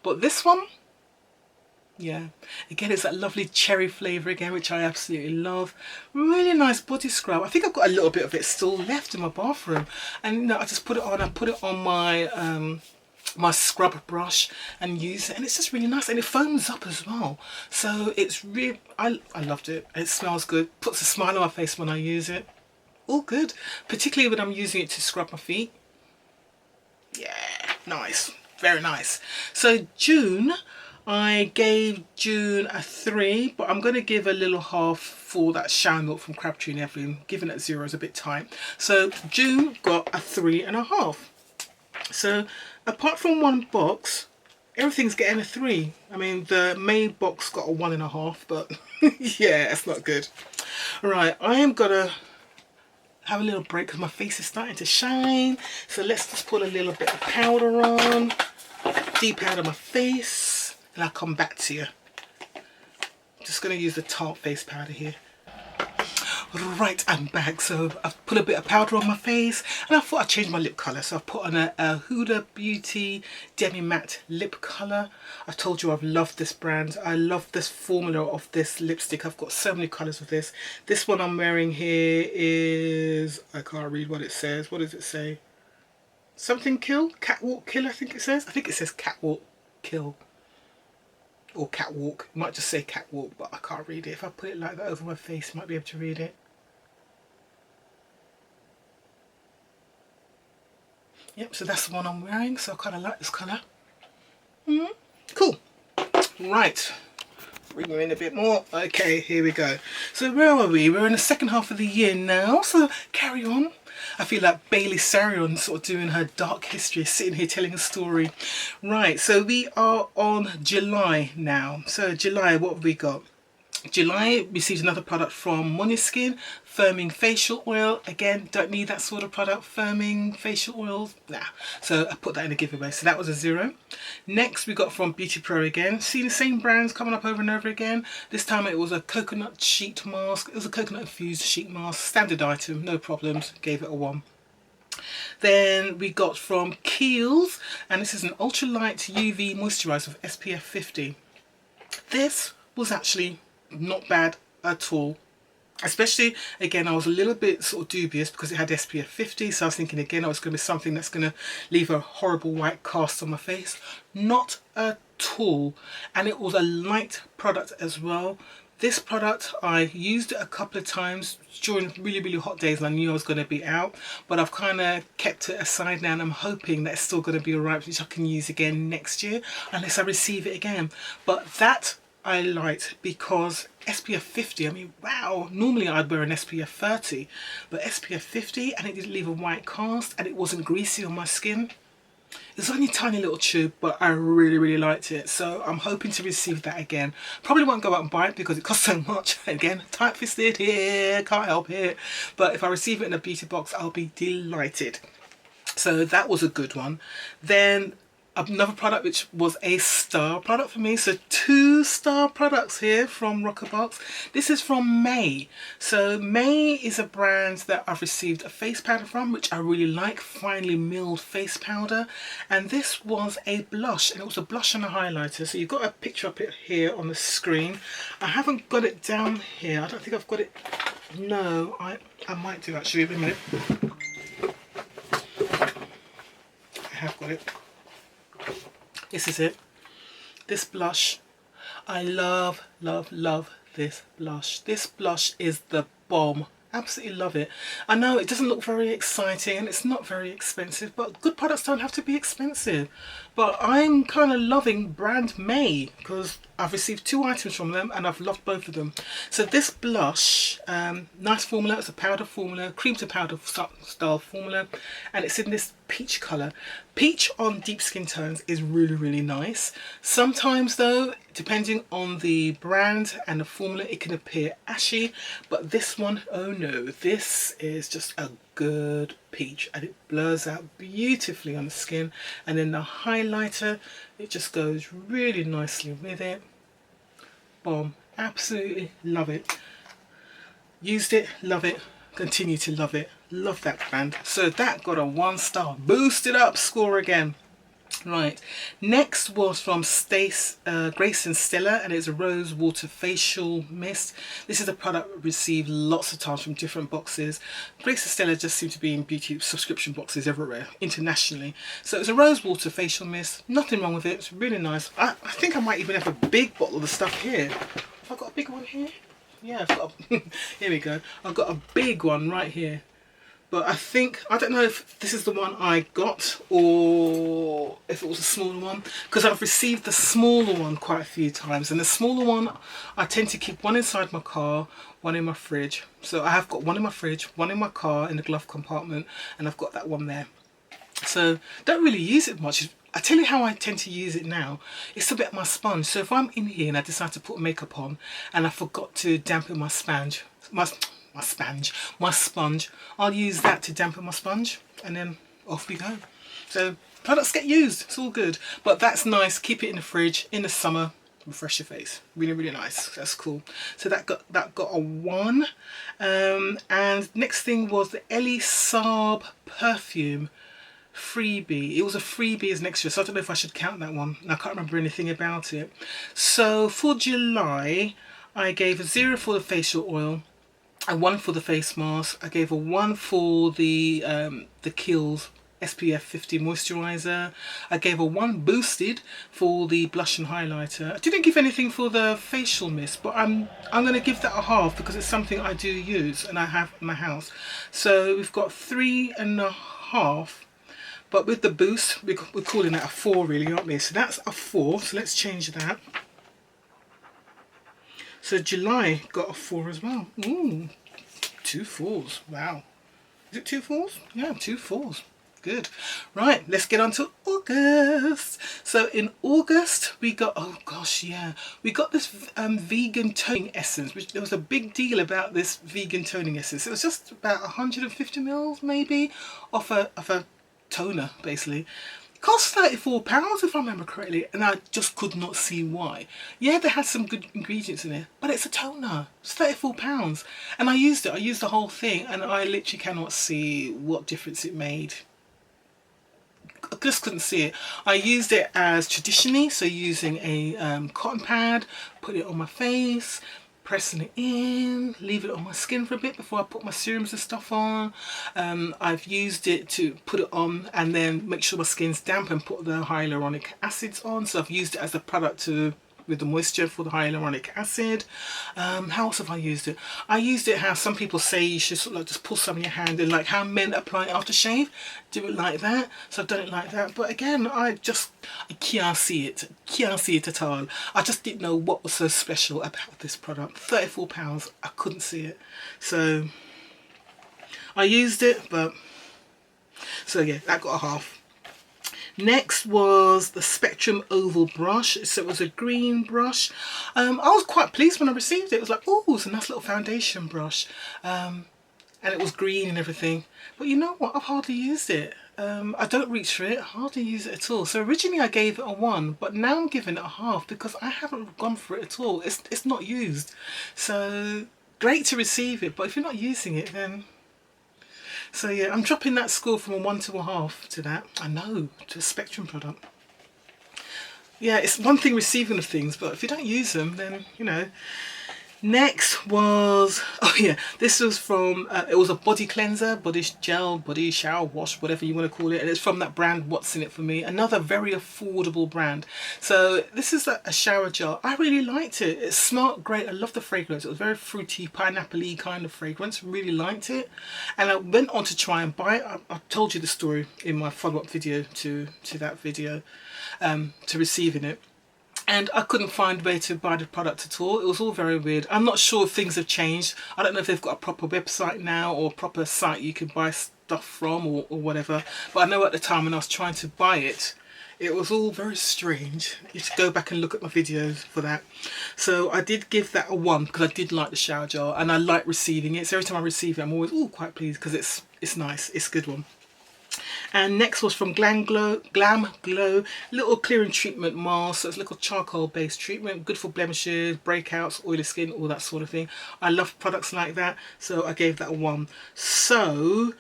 But this one, yeah, again, it's that lovely cherry flavour again, which I absolutely love. Really nice body scrub. I think I've got a little bit of it still left in my bathroom, and you know, I just put it on. I put it on my my scrub brush and use it, and it's just really nice, and it foams up as well. So it's really, I loved it. It smells good. Puts a smile on my face when I use it. All good, particularly when I'm using it to scrub my feet. Yeah, nice, very nice. So June, I gave June a 3, but I'm going to give a little half for that shower milk from Crabtree and Evelyn. Giving it 0 is a bit tight. So June got a 3.5. So apart from one box, everything's getting a 3. I mean, the main box got a 1.5, but yeah, that's not good. Right, I am going to have a little break because my face is starting to shine. So let's just put a little bit of powder on, de-powder my face, and I'll come back to you. Just going to use the Tarte face powder here. Right, I'm back. So I've put a bit of powder on my face, and I thought I'd change my lip colour. So I've put on a Huda Beauty Demi Matte lip colour. I've told you I've loved this brand. I love this formula of this lipstick. I've got so many colours of this. This one I'm wearing here is, I can't read what it says. What does it say? Something kill? Catwalk kill, I think it says. I think it says catwalk kill. Or catwalk. It might just say catwalk, but I can't read it. If I put it like that over my face, I might be able to read it. Yep, so that's the one I'm wearing. So I kind of like this colour. Cool. Right. Bring her in a bit more. Okay, here we go. So where are we? We're in the second half of the year now. So carry on. I feel like Bailey Sarion sort of doing her dark history, sitting here telling a story. Right, so we are on July now. So July, what have we got? July received another product from Moniskin, firming facial oil. Again, don't need that sort of product, firming facial oils, nah. So I put that in a giveaway, so that was a 0. Next we got from Beauty Pro again. See the same brands coming up over and over again. This time it was a coconut sheet mask. It was a coconut infused sheet mask, standard item, no problems, gave it a 1. Then we got from Kiehl's, and this is an ultralight UV moisturiser with SPF 50. This was actually not bad at all. Especially, again, I was a little bit sort of dubious because it had SPF 50, so I was thinking again, oh, it's going to be something that's going to leave a horrible white cast on my face. Not at all. And it was a light product as well. This product, I used it a couple of times during really hot days and I knew I was going to be out, but I've kind of kept it aside now and I'm hoping that it's still going to be alright, which I can use again next year unless I receive it again. But that I liked because SPF 50, I mean, wow, normally I'd wear an SPF 30, but SPF 50 and it didn't leave a white cast and it wasn't greasy on my skin. It's only a tiny little tube, but I really liked it, so I'm hoping to receive that again. Probably won't go out and buy it because it costs so much. Again, tight-fisted here, can't help it. But if I receive it in a beauty box, I'll be delighted. So that was a good one. Then another product which was a star product for me, so 2 star products here from Roccabox. This is from May. So May is a brand that I've received a face powder from, which I really like, finely milled face powder, and this was a blush, and it was a blush and a highlighter. So you've got a picture up here on the screen. I haven't got it down here, I don't think I've got it. No, I might do actually. Wait a minute. I have got it. This is it. This blush, I love this blush. This blush is the bomb. Absolutely love it. I know it doesn't look very exciting and it's not very expensive, but good products don't have to be expensive. But I'm kind of loving brand May because I've received 2 items from them and I've loved both of them. So this blush, nice formula. It's a powder formula, cream to powder style formula, and it's in this peach colour. Peach on deep skin tones is really nice. Sometimes though, depending on the brand and the formula, it can appear ashy, but this one, oh no, this is just a good peach and it blurs out beautifully on the skin. And then the highlighter, it just goes really nicely with it. Bomb. Absolutely love it. Used it, love it, continue to love it. Love that brand. So that got a 1 star. Boosted up score again. Right, next was from Grace and Stella, and it's a rose water facial mist. This is a product received lots of times from different boxes. Grace and Stella just seem to be in beauty subscription boxes everywhere internationally. So it's a rose water facial mist. Nothing wrong with it. It's really nice. I think I might even have a big bottle of the stuff here. Have I got a big one here? Yeah, I've got a here we go. I've got a big one right here. But I don't know if this is the one I got or if it was a smaller one, because I've received the smaller one quite a few times, and the smaller one I tend to keep one inside my car, one in my fridge. So I have got one in my fridge, one in my car in the glove compartment, and I've got that one there. So don't really use it much. I tell you how I tend to use it now. It's to wet my sponge. So if I'm in here and I decide to put makeup on and I forgot to dampen my sponge, I'll use that to dampen my sponge and then off we go. So products get used, it's all good. But that's nice, keep it in the fridge in the summer, refresh your face. Really nice, that's cool. So that got a 1. And next thing was the Ellie Saab perfume freebie. It was a freebie as an extra, so I don't know if I should count that one. I can't remember anything about it. So for July I gave a 0 for the facial oil, a 1 for the face mask. I gave a 1 for the Kiehl's SPF 50 moisturizer. I gave a 1 boosted for the blush and highlighter. I didn't give anything for the facial mist, but I'm going to give that a half because it's something I do use and I have in my house. So we've got 3.5. But with the boost, we're calling that a 4 really, aren't we? So that's a 4, so let's change that. So July got a 4 as well. Ooh, 2 4s, wow. Is it 2 4s? Yeah, 2 4s. Good. Right, let's get on to August. So in August we got, oh gosh, yeah, we got this vegan toning essence, which there was a big deal about this vegan toning essence. It was just about 150 mils maybe of a toner basically. It cost £34 if I remember correctly, and I just could not see why. Yeah, they had some good ingredients in it, but it's a toner. It's £34, and I used it. I used the whole thing, and I literally cannot see what difference it made. I just couldn't see it. I used it as traditionally, so using a cotton pad, put it on my face, pressing it in, leave it on my skin for a bit before I put my serums and stuff on. I've used it to put it on and then make sure my skin's damp and put the hyaluronic acids on. So I've used it as a product to with the moisture for the hyaluronic acid. How else have I used it? I used it how some people say you should sort of like just pull some in your hand, and like how men apply it after shave, do it like that. So I've done it like that, but again, I can't see it. Can't see it at all. I just didn't know what was so special about this product. £34, I couldn't see it. So I used it, but so yeah, that got a half. Next was the Spectrum Oval brush. So it was a green brush. I was quite pleased when I received it. It was like, oh, it's a nice little foundation brush. And it was green and everything. But you know what? I've hardly used it. I don't reach for it. I hardly use it at all. So originally I gave it a 1, but now I'm giving it a half because I haven't gone for it at all. It's not used. So great to receive it, but if you're not using it, then... So yeah, I'm dropping that score from a 1 to a half to that. I know, to a Spectrum product. Yeah, it's one thing receiving of things, but if you don't use them, then, you know. Next was, oh yeah, this was from, it was a body cleanser, body gel, body shower wash, whatever you want to call it. And it's from that brand, What's In It For Me. Another very affordable brand. So this is a shower gel. I really liked it. It smelled great. I love the fragrance. It was very fruity, pineapple-y kind of fragrance. Really liked it. And I went on to try and buy it. I told you the story in my follow-up video to that video, to receiving it. And I couldn't find a way to buy the product at all. It was all very weird. I'm not sure if things have changed. I don't know if they've got a proper website now or a proper site you can buy stuff from or whatever. But I know at the time when I was trying to buy it, it was all very strange. You should go back and look at my videos for that. So I did give that a 1 because I did like the shower gel and I like receiving it. So every time I receive it, I'm always quite pleased because it's nice. It's a good one. And next was from Glam Glow, little clearing treatment mask. So it's a little charcoal based treatment, good for blemishes, breakouts, oily skin, all that sort of thing. I love products like that, so I gave that a 1. So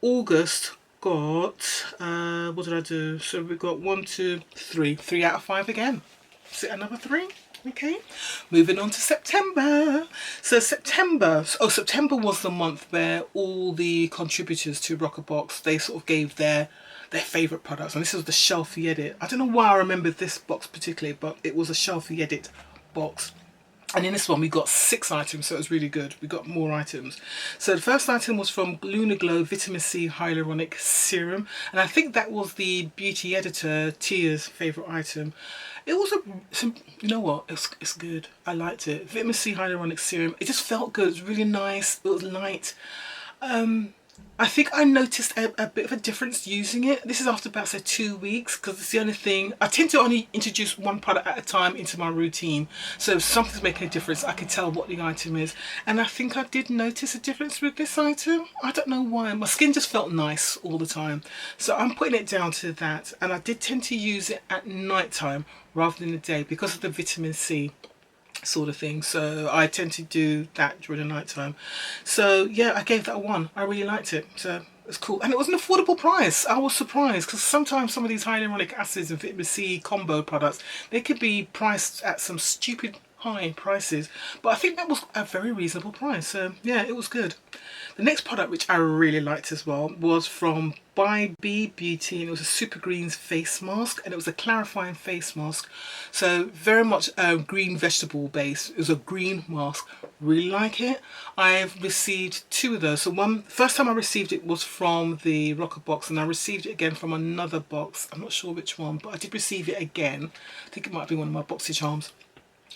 August got, what did I do? So we got 1, 2, 3, 3 out of 5 again. Is it another 3? Okay, moving on to September. So September was the month where all the contributors to Roccabox, they sort of gave their favourite products, and this was the Shelfie Edit. I don't know why I remember this box particularly, but it was a Shelfie Edit box. And in this one we got 6 items, so it was really good. We got more items. So the first item was from Lunar Glow Vitamin C Hyaluronic Serum, and I think that was the beauty editor Tia's favourite item. It was you know what, it's good. I liked it. Vitamin C Hyaluronic Serum. It just felt good. It was really nice. It was light. I think I noticed a bit of a difference using it. This is after about, say, 2 weeks, because it's the only thing. I tend to only introduce one product at a time into my routine. So if something's making a difference, I can tell what the item is. And I think I did notice a difference with this item. I don't know why. My skin just felt nice all the time. So I'm putting it down to that. And I did tend to use it at night time rather than the day because of the vitamin C sort of thing. So I tend to do that during the night time. So yeah, I gave that a 1. I really liked it. So it's cool, and it was an affordable price. I was surprised because sometimes some of these hyaluronic acids and vitamin C combo products, they could be priced at some stupid high prices, but I think that was a very reasonable price. So yeah, it was good. The next product, which I really liked as well, was from By B Beauty, and it was a Super Greens face mask, and it was a clarifying face mask. So very much green vegetable base. It was a green mask. Really like it. I've received 2 of those. So first time I received it was from the Roccabox, and I received it again from another box. I'm not sure which one, but I did receive it again. I think it might be one of my Boxy Charms.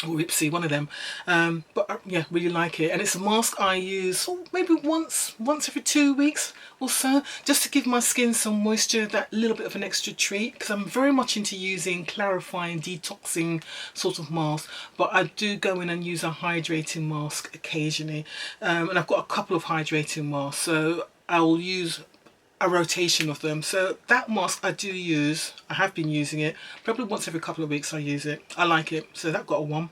or Ipsy, one of them. But yeah, really like it, and it's a mask I use maybe once every 2 weeks or so, just to give my skin some moisture, that little bit of an extra treat, because I'm very much into using clarifying, detoxing sort of mask, but I do go in and use a hydrating mask occasionally, and I've got a couple of hydrating masks, so I'll use a rotation of them. So that mask I do use, I have been using it probably once every couple of weeks. I use it, I like it, so that got a 1.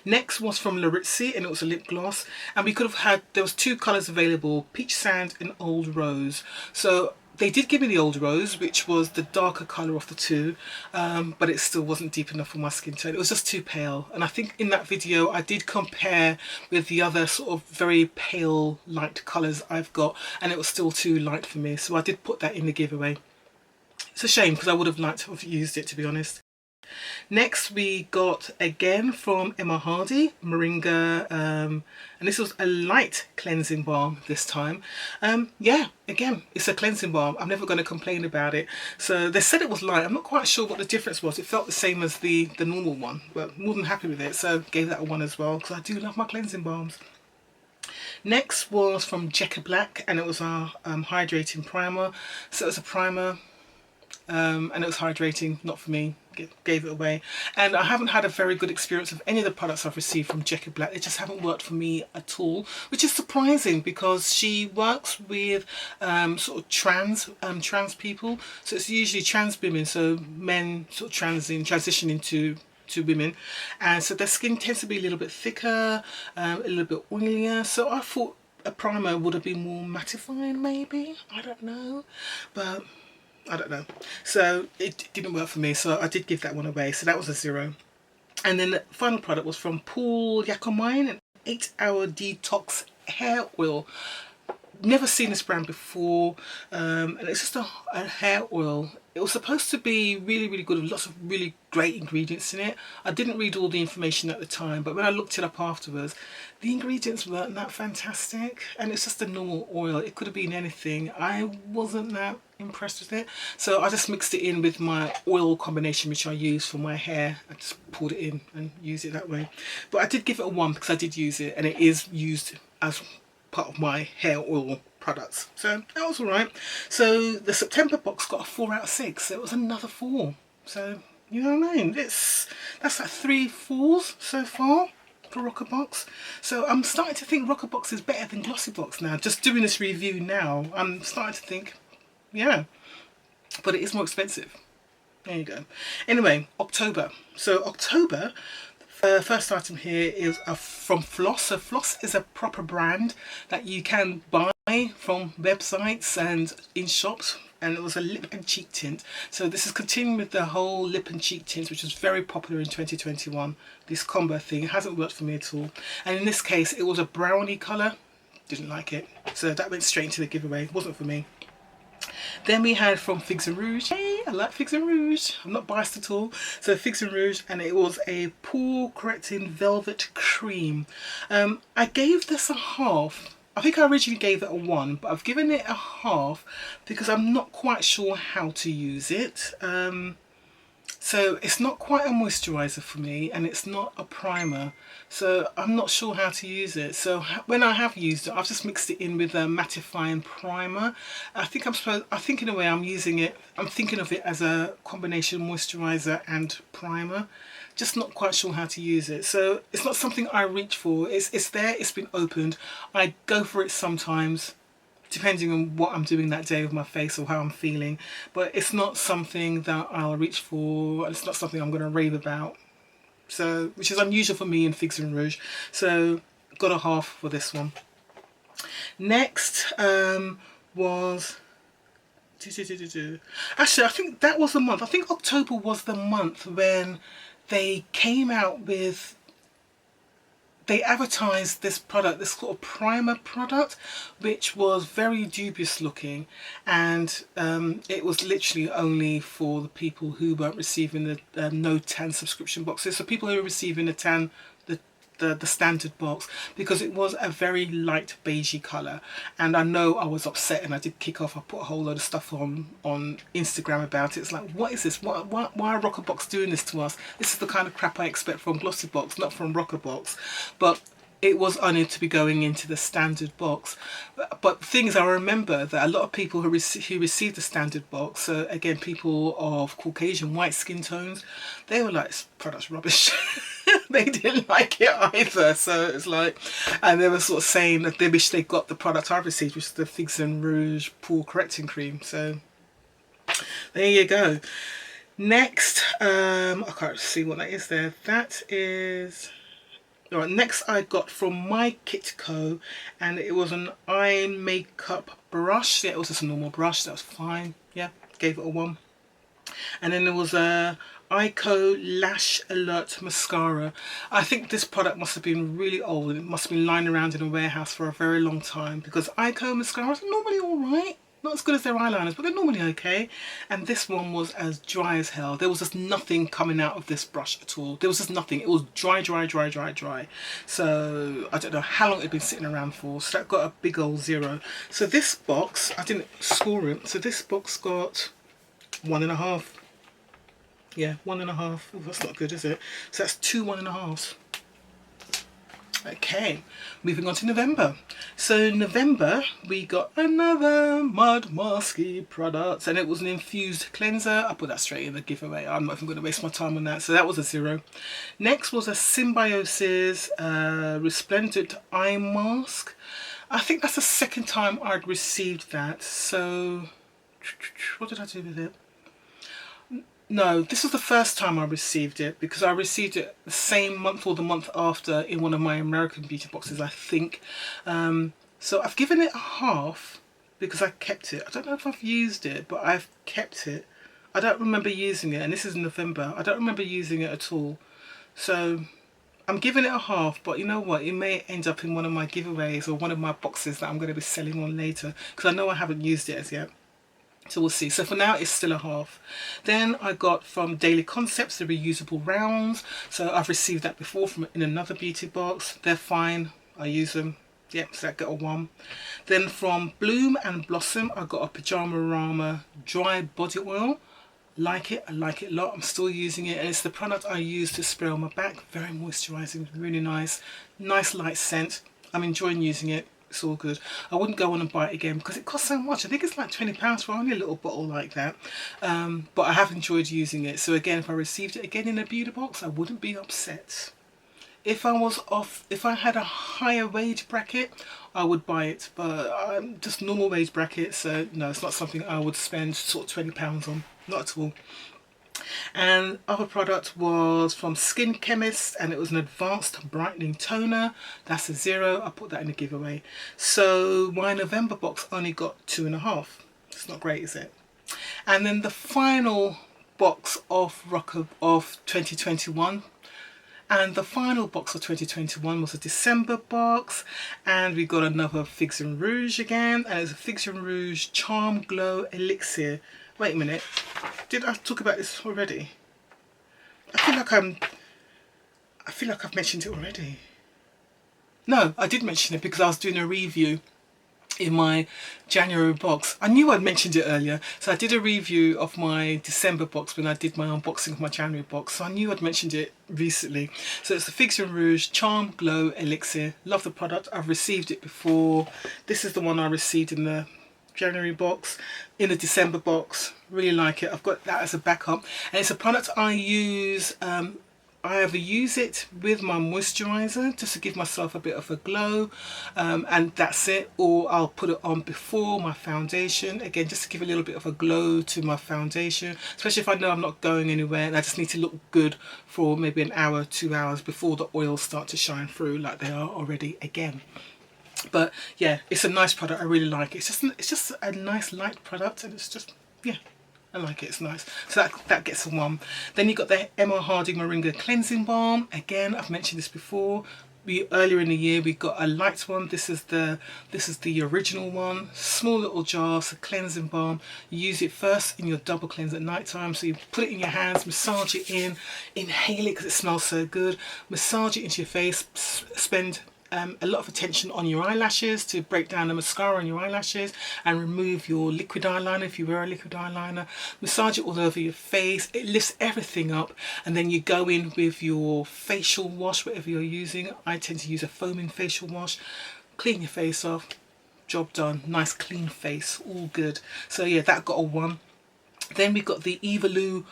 Next was from Laritzi, and it was a lip gloss, and we could have had, there was 2 colours available, Peach Sand and Old Rose. So they did give me the Old Rose, which was the darker colour of the 2, but it still wasn't deep enough for my skin tone. It was just too pale, and I think in that video I did compare with the other sort of very pale light colours I've got, and it was still too light for me, so I did put that in the giveaway. It's a shame, because I would have liked to have used it, to be honest. Next we got again from Emma Hardy, Moringa, and this was a light cleansing balm this time. Yeah, again, it's a cleansing balm. I'm never going to complain about it. So they said it was light. I'm not quite sure what the difference was. It felt the same as the normal one, but more than happy with it. So gave that a 1 as well, because I do love my cleansing balms. Next was from Jacomein, and it was our hydrating primer. So it was a primer, and it was hydrating, not for me. Gave it away, and I haven't had a very good experience of any of the products I've received from Jacomein. They just haven't worked for me at all, which is surprising, because she works with sort of trans people, so it's usually trans women, so men sort of transitioning to women, and so their skin tends to be a little bit thicker, a little bit oilier, so I thought a primer would have been more mattifying, maybe, I don't know, but I don't know. So it didn't work for me, so I did give that one away, so that was a 0. And then the final product was from Jacomein, an 8-hour detox hair oil. Never seen this brand before, and it's just a hair oil. It was supposed to be really, really good with lots of really great ingredients in it. I didn't read all the information at the time, but when I looked it up afterwards, the ingredients weren't that fantastic, and it's just a normal oil. It could have been anything. I wasn't that impressed with it, so I just mixed it in with my oil combination, which I use for my hair. I just poured it in and used it that way. But I did give it a 1 because I did use it, and it is used as part of my hair oil products, so that was alright. So the September box got a 4 out of 6, so it was another 4, so you know what I mean, that's like 3 4s so far for Roccabox. So I'm starting to think Roccabox is better than Glossybox now. Just doing this review now, I'm starting to think, yeah, but it is more expensive. There you go. Anyway, October. So October, first item here is from Floss. So Floss is a proper brand that you can buy from websites and in shops, and it was a lip and cheek tint. So this is continuing with the whole lip and cheek tint, which was very popular in 2021. This combo thing, it hasn't worked for me at all, and in this case it was a brownie colour. Didn't like it, so that went straight into the giveaway. Wasn't for me. Then we had from Figs and Rouge. Hey, I like Figs and Rouge. I'm not biased at all. So Figs and Rouge, and it was a pore correcting velvet cream. I gave this a half. I think I originally gave it a 1, but I've given it a half because I'm not quite sure how to use it. So it's not quite a moisturizer for me, and it's not a primer, so I'm not sure how to use it. So when I have used it, I've just mixed it in with a mattifying primer. I think in a way I'm using it, I'm thinking of it as a combination moisturizer and primer, just not quite sure how to use it. So it's not something I reach for. It's there, it's been opened, I go for it sometimes, depending on what I'm doing that day with my face or how I'm feeling, but it's not something that I'll reach for. It's not something I'm going to rave about, so, which is unusual for me in Figs and Rouge. So got a half for this one. Next was actually, I think that was the month, I think October was the month when they came out with, they advertised this product, this sort of primer product, which was very dubious looking, and it was literally only for the people who weren't receiving the no tan subscription boxes. So people who are receiving the the standard box, because it was a very light beigey colour, and I know I was upset, and I did kick off. I put a whole load of stuff on Instagram about it. It's like, what is this? Why are Roccabox doing this to us? This is the kind of crap I expect from Glossybox, not from Roccabox. But it was only to be going into the standard box. But things I remember that a lot of people who received the standard box, so again, people of Caucasian white skin tones, they were like, this product's rubbish. They didn't like it either. So it's like, and they were sort of saying that they wish they got the product I received, which is the Figs and Rouge Pore Correcting Cream. So there you go. Next, I can't see what that is there. That is... Alright, next I got from My Kit Co, and it was an eye makeup brush. Yeah, it was just a normal brush, that was fine. Yeah, gave it a 1. And then there was a Ico Lash Alert Mascara. I think this product must have been really old. It must have been lying around in a warehouse for a very long time, because Ico mascaras are normally alright. Not as good as their eyeliners, but they're normally okay. And this one was as dry as hell. There was just nothing coming out of this brush at all. There was just nothing. It was dry, dry, dry, dry, dry. So I don't know how long it had been sitting around for. So that got a big old 0. So this box, I didn't score it. So this box got 1.5. Yeah, 1.5. Oh, that's not good, is it? So that's 2 1.5s. Okay, moving on to November. So November, we got another Mud Masky product, and it was an infused cleanser. I put that straight in the giveaway. I'm not even going to waste my time on that. So that was a 0. Next was a Symbiosis Resplendent Eye Mask. I think that's the second time I'd received that. So what did I do with it? No, this was the first time I received it, because I received it the same month or the month after in one of my American beauty boxes, I think. So I've given it a half because I kept it. I don't know if I've used it, but I've kept it. I don't remember using it, and this is November. I don't remember using it at all. So I'm giving it a half, but you know what? It may end up in one of my giveaways or one of my boxes that I'm going to be selling on later, because I know I haven't used it as yet. So we'll see. So for now, it's still a half. Then I got from Daily Concepts the reusable rounds. So I've received that before from in another beauty box. They're fine. I use them. Yep, so that got a 1. Then from Bloom and Blossom, I got a Pajama Rama dry body oil. Like it. I like it a lot. I'm still using it, and it's the product I use to spray on my back. Very moisturising. Really nice. Nice light scent. I'm enjoying using it. It's all good. I wouldn't go on and buy it again because it costs so much. I think it's like £20 for only a little bottle like that. But I have enjoyed using it. So again, if I received it again in a beauty box, I wouldn't be upset. If I had a higher wage bracket, I would buy it. But I'm just normal wage bracket, so no, it's not something I would spend sort of £20 on. Not at all. And other product was from Skin Chemist, and it was an advanced brightening toner. That's a 0. I put that in the giveaway. So my November box only got 2.5. It's not great, is it? And then the final box of 2021. And the final box of 2021 was a December box, and we got another Figs and Rouge again, and it's a Figs and Rouge Charm Glow Elixir. Wait a minute, did I talk about this already? I feel like I've mentioned it already. No, I did mention it because I was doing a review in my January box. I knew I'd mentioned it earlier, so I did a review of my December box when I did my unboxing of my January box, so I knew I'd mentioned it recently. So it's the Figs and Rouge Charm Glow Elixir. Love the product. I've received it before. This is the one I received in the January box. In the December box, really like it. I've got that as a backup, and it's a product I use. I either use it with my moisturizer just to give myself a bit of a glow, and that's it, or I'll put it on before my foundation, again just to give a little bit of a glow to my foundation, especially if I know I'm not going anywhere and I just need to look good for maybe an hour, 2 hours before the oils start to shine through like they are already again. But yeah, it's a nice product. I really like it. It's just a nice light product, and it's just, yeah, I like it. It's nice. So that gets a 1. Then you got the Emma Harding Moringa Cleansing Balm. Again, I've mentioned this before. earlier in the year we got a light one. This is the original one. Small little jar, it's a cleansing balm. You use it first in your double cleanse at night time. So you put it in your hands, massage it in, inhale it because it smells so good. Massage it into your face. Spend a lot of attention on your eyelashes to break down the mascara on your eyelashes and remove your liquid eyeliner if you wear a liquid eyeliner. Massage it all over your face. It lifts everything up, and then you go in with your facial wash, whatever you're using. I tend to use a foaming facial wash. Clean your face off. Job done. Nice clean face. All good. So yeah, that got a 1. Then we got the Evolue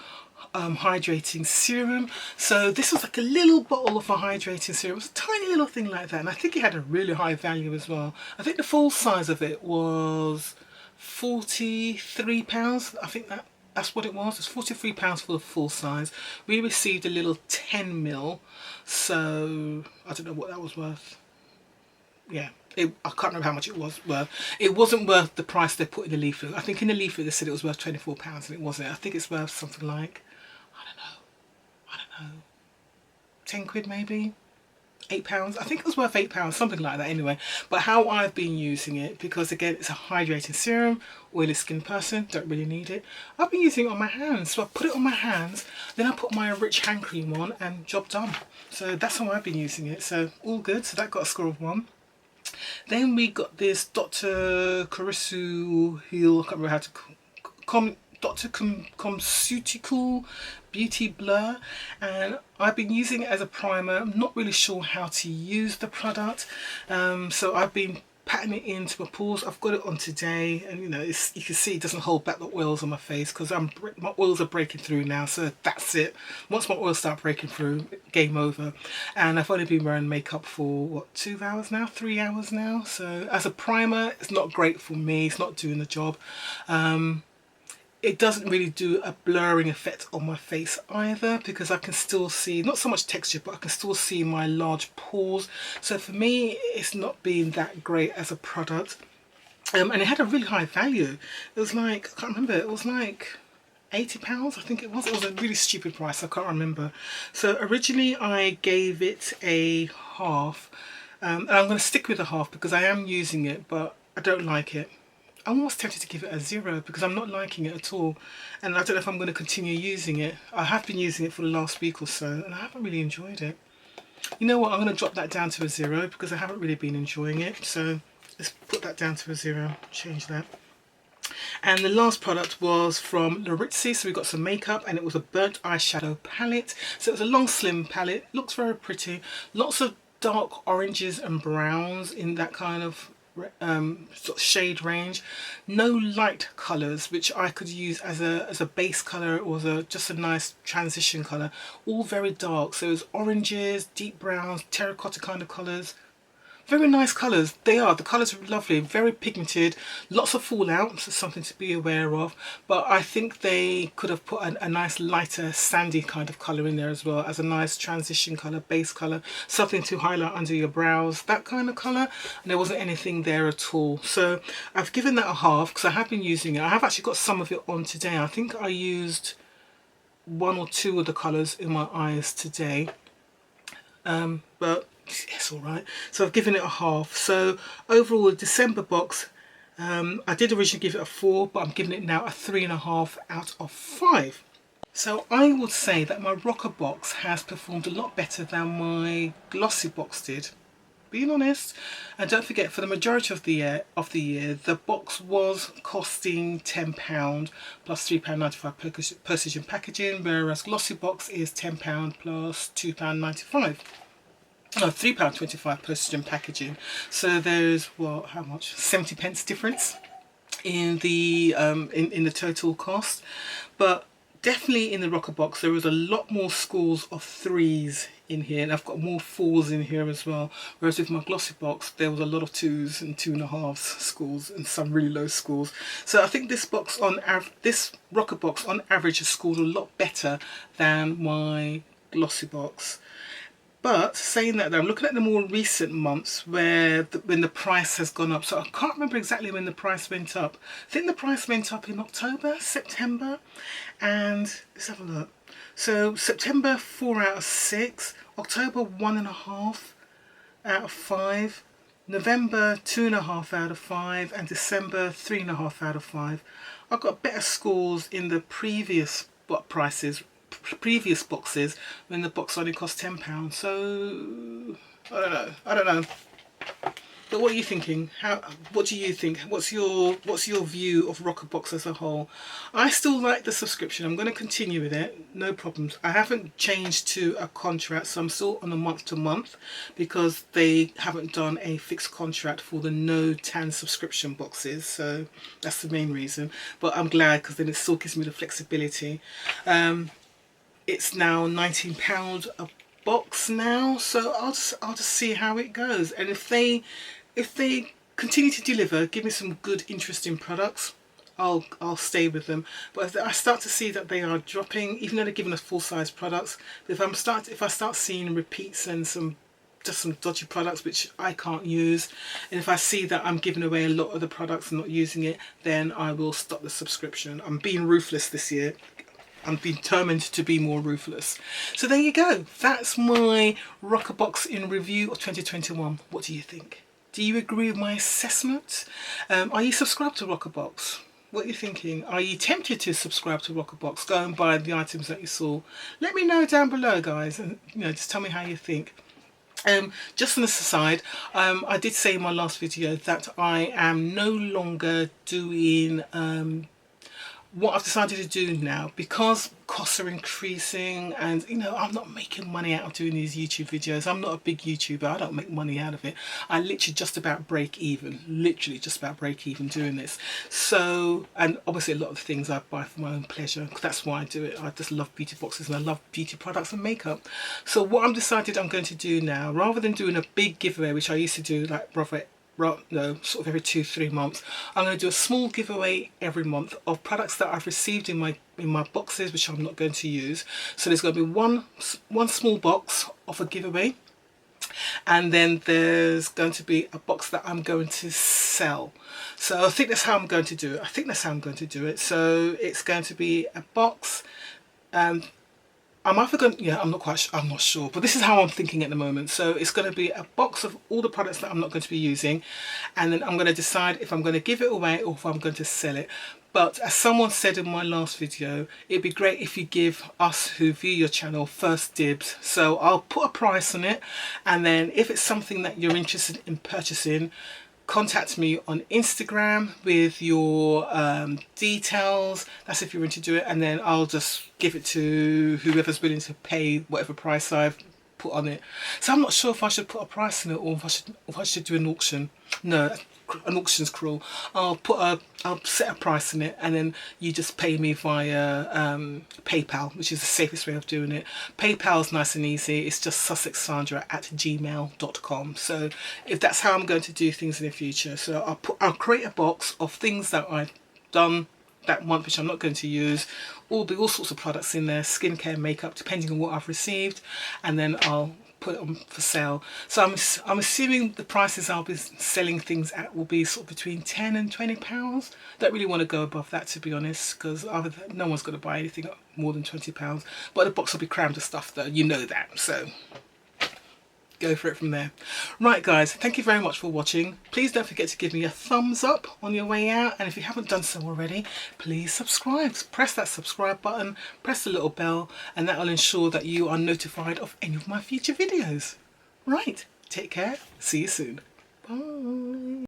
hydrating serum. So this was like a little bottle of a hydrating serum. It was a tiny little thing like that, and I think it had a really high value as well. I think the full size of it was £43. I think that's what it was. It's £43 for the full size. We received a little 10ml, so I don't know what that was worth. Yeah, I can't remember how much it was worth. It wasn't worth the price they put in the leaflet. I think in the leaflet they said it was worth £24, and it wasn't. I think it's worth something like, I don't know, 10 quid maybe, £8. I think it was worth £8, something like that anyway. But how I've been using it, because again it's a hydrating serum, oily skin person, don't really need it. I've been using it on my hands. So I put it on my hands, then I put my rich hand cream on, and job done. So that's how I've been using it. So all good. So that got a score of 1. Then we got this Dr. Kurisu Heal, I can't remember how to Dr. Comceutical Beauty Blur, and I've been using it as a primer. I'm not really sure how to use the product, so I've been patting it into my pores. I've got it on today, and you know, you can see it doesn't hold back the oils on my face because my oils are breaking through now. So that's it. Once my oils start breaking through, game over. And I've only been wearing makeup for what, 2 hours now, 3 hours now. So as a primer, it's not great for me. It's not doing the job. It doesn't really do a blurring effect on my face either, because I can still see, not so much texture, but I can still see my large pores. So for me, it's not been that great as a product. And it had a really high value. It was like, I can't remember, it was like £80, I think it was. It was a really stupid price, I can't remember. So originally I gave it a half. And I'm going to stick with a half because I am using it, but I don't like it. I'm almost tempted to give it a 0 because I'm not liking it at all, and I don't know if I'm going to continue using it. I have been using it for the last week or so, and I haven't really enjoyed it. You know what, I'm going to drop that down to a 0 because I haven't really been enjoying it. So let's put that down to a 0, change that. And the last product was from Laritzi. So we got some makeup, and it was a burnt eyeshadow palette. So it was a long slim palette, looks very pretty, lots of dark oranges and browns in that kind of sort of shade range. No light colours which I could use as a base colour or just a nice transition colour. All very dark, so it's oranges, deep browns, terracotta kind of colours. Very nice colours. They are. The colours are lovely, very pigmented, lots of fallout, so something to be aware of. But I think they could have put a nice lighter sandy kind of colour in there as well, as a nice transition colour, base colour, something to highlight under your brows, that kind of colour. And there wasn't anything there at all. So I've given that a half because I have been using it. I have actually got some of it on today. I think I used 1 or 2 of the colours in my eyes today. But it's alright. So I've given it a half. So overall, the December box, I did originally give it a 4, but I'm giving it now a 3.5 out of 5. So I would say that my Roccabox has performed a lot better than my Glossy box did, being honest. And don't forget, for the majority of the year, the box was costing £10 plus £3.95 postage and packaging, whereas Glossy box is £10 plus £2.95. Oh, £3.25 postage and packaging. So there's, what, how much? 70 pence difference in the in the total cost. But definitely in the Roccabox there is a lot more scores of 3s in here, and I've got more 4s in here as well. Whereas with my Glossy box there was a lot of 2s and 2.5 scores and some really low scores. So I think this box this Roccabox on average has scored a lot better than my Glossy box. But saying that, though, I'm looking at the more recent months where when the price has gone up. So I can't remember exactly when the price went up. I think the price went up in October, September, and let's have a look. So September 4 out of 6, October 1.5, out of 5, November 2.5 out of 5, and December 3.5 out of 5. I got better scores in the previous previous boxes when the box only cost £10. So I don't know. But what are you thinking? What do you think? What's your view of Roccabox as a whole? I still like the subscription. I'm going to continue with it, no problems. I haven't changed to a contract, so I'm still on a month to month because they haven't done a fixed contract for the no tan subscription boxes. So that's the main reason. But I'm glad because then it still gives me the flexibility. It's now £19 a box now, so I'll just see how it goes. And if they continue to deliver, give me some good interesting products, I'll stay with them. But if I start to see that they are dropping, even though they're giving us full-size products, if I start seeing repeats and some dodgy products which I can't use, and if I see that I'm giving away a lot of the products and not using it, then I will stop the subscription. I'm being ruthless this year. I'm determined to be more ruthless. So there you go. That's my Roccabox in review of 2021. What do you think? Do you agree with my assessment? Are you subscribed to Roccabox? What are you thinking? Are you tempted to subscribe to Roccabox? Go and buy the items that you saw. Let me know down below, guys, and just tell me how you think. Just on the aside, I did say in my last video that I am no longer doing what I've decided to do now, because costs are increasing and I'm not making money out of doing these YouTube videos. I'm not a big YouTuber. I don't make money out of it. I literally just about break even, doing this. So, and obviously a lot of the things I buy for my own pleasure. That's why I do it. I just love beauty boxes and I love beauty products and makeup. So what I'm decided I'm going to do now, rather than doing a big giveaway, which I used to do like sort of every 2-3 months, I'm going to do a small giveaway every month of products that I've received in my boxes which I'm not going to use. So there's going to be one small box of a giveaway, and then there's going to be a box that I'm going to sell. So I think that's how I'm going to do it. So it's going to be a box. I'm either going, I'm not sure, but this is how I'm thinking at the moment. So it's going to be a box of all the products that I'm not going to be using, and then I'm going to decide if I'm going to give it away or if I'm going to sell it. But as someone said in my last video, it'd be great if you give us who view your channel first dibs. So I'll put a price on it, and then if it's something that you're interested in purchasing, contact me on Instagram with your details. That's if you're into do it, and then I'll just give it to whoever's willing to pay whatever price I've put on it. So I'm not sure if I should put a price on it or if I should do an auction. No, an auction's cruel. I'll set a price on it, and then you just pay me via PayPal, which is the safest way of doing it. PayPal's nice and easy. It's just sussexsandra@gmail.com. So if that's how I'm going to do things in the future, so I'll create a box of things that I've done that month which I'm not going to use. All sorts of products in there, skincare, makeup, depending on what I've received, and then I'll put it on for sale. So I'm assuming the prices I'll be selling things at will be sort of between £10 and £20. Don't really want to go above that, to be honest, because no one's going to buy anything more than £20. But the box will be crammed with stuff though, you know that, so go for it from there. Right guys, thank you very much for watching. Please don't forget to give me a thumbs up on your way out, and if you haven't done so already, please subscribe. Press that subscribe button, press the little bell, and that will ensure that you are notified of any of my future videos. Right, take care, see you soon. Bye.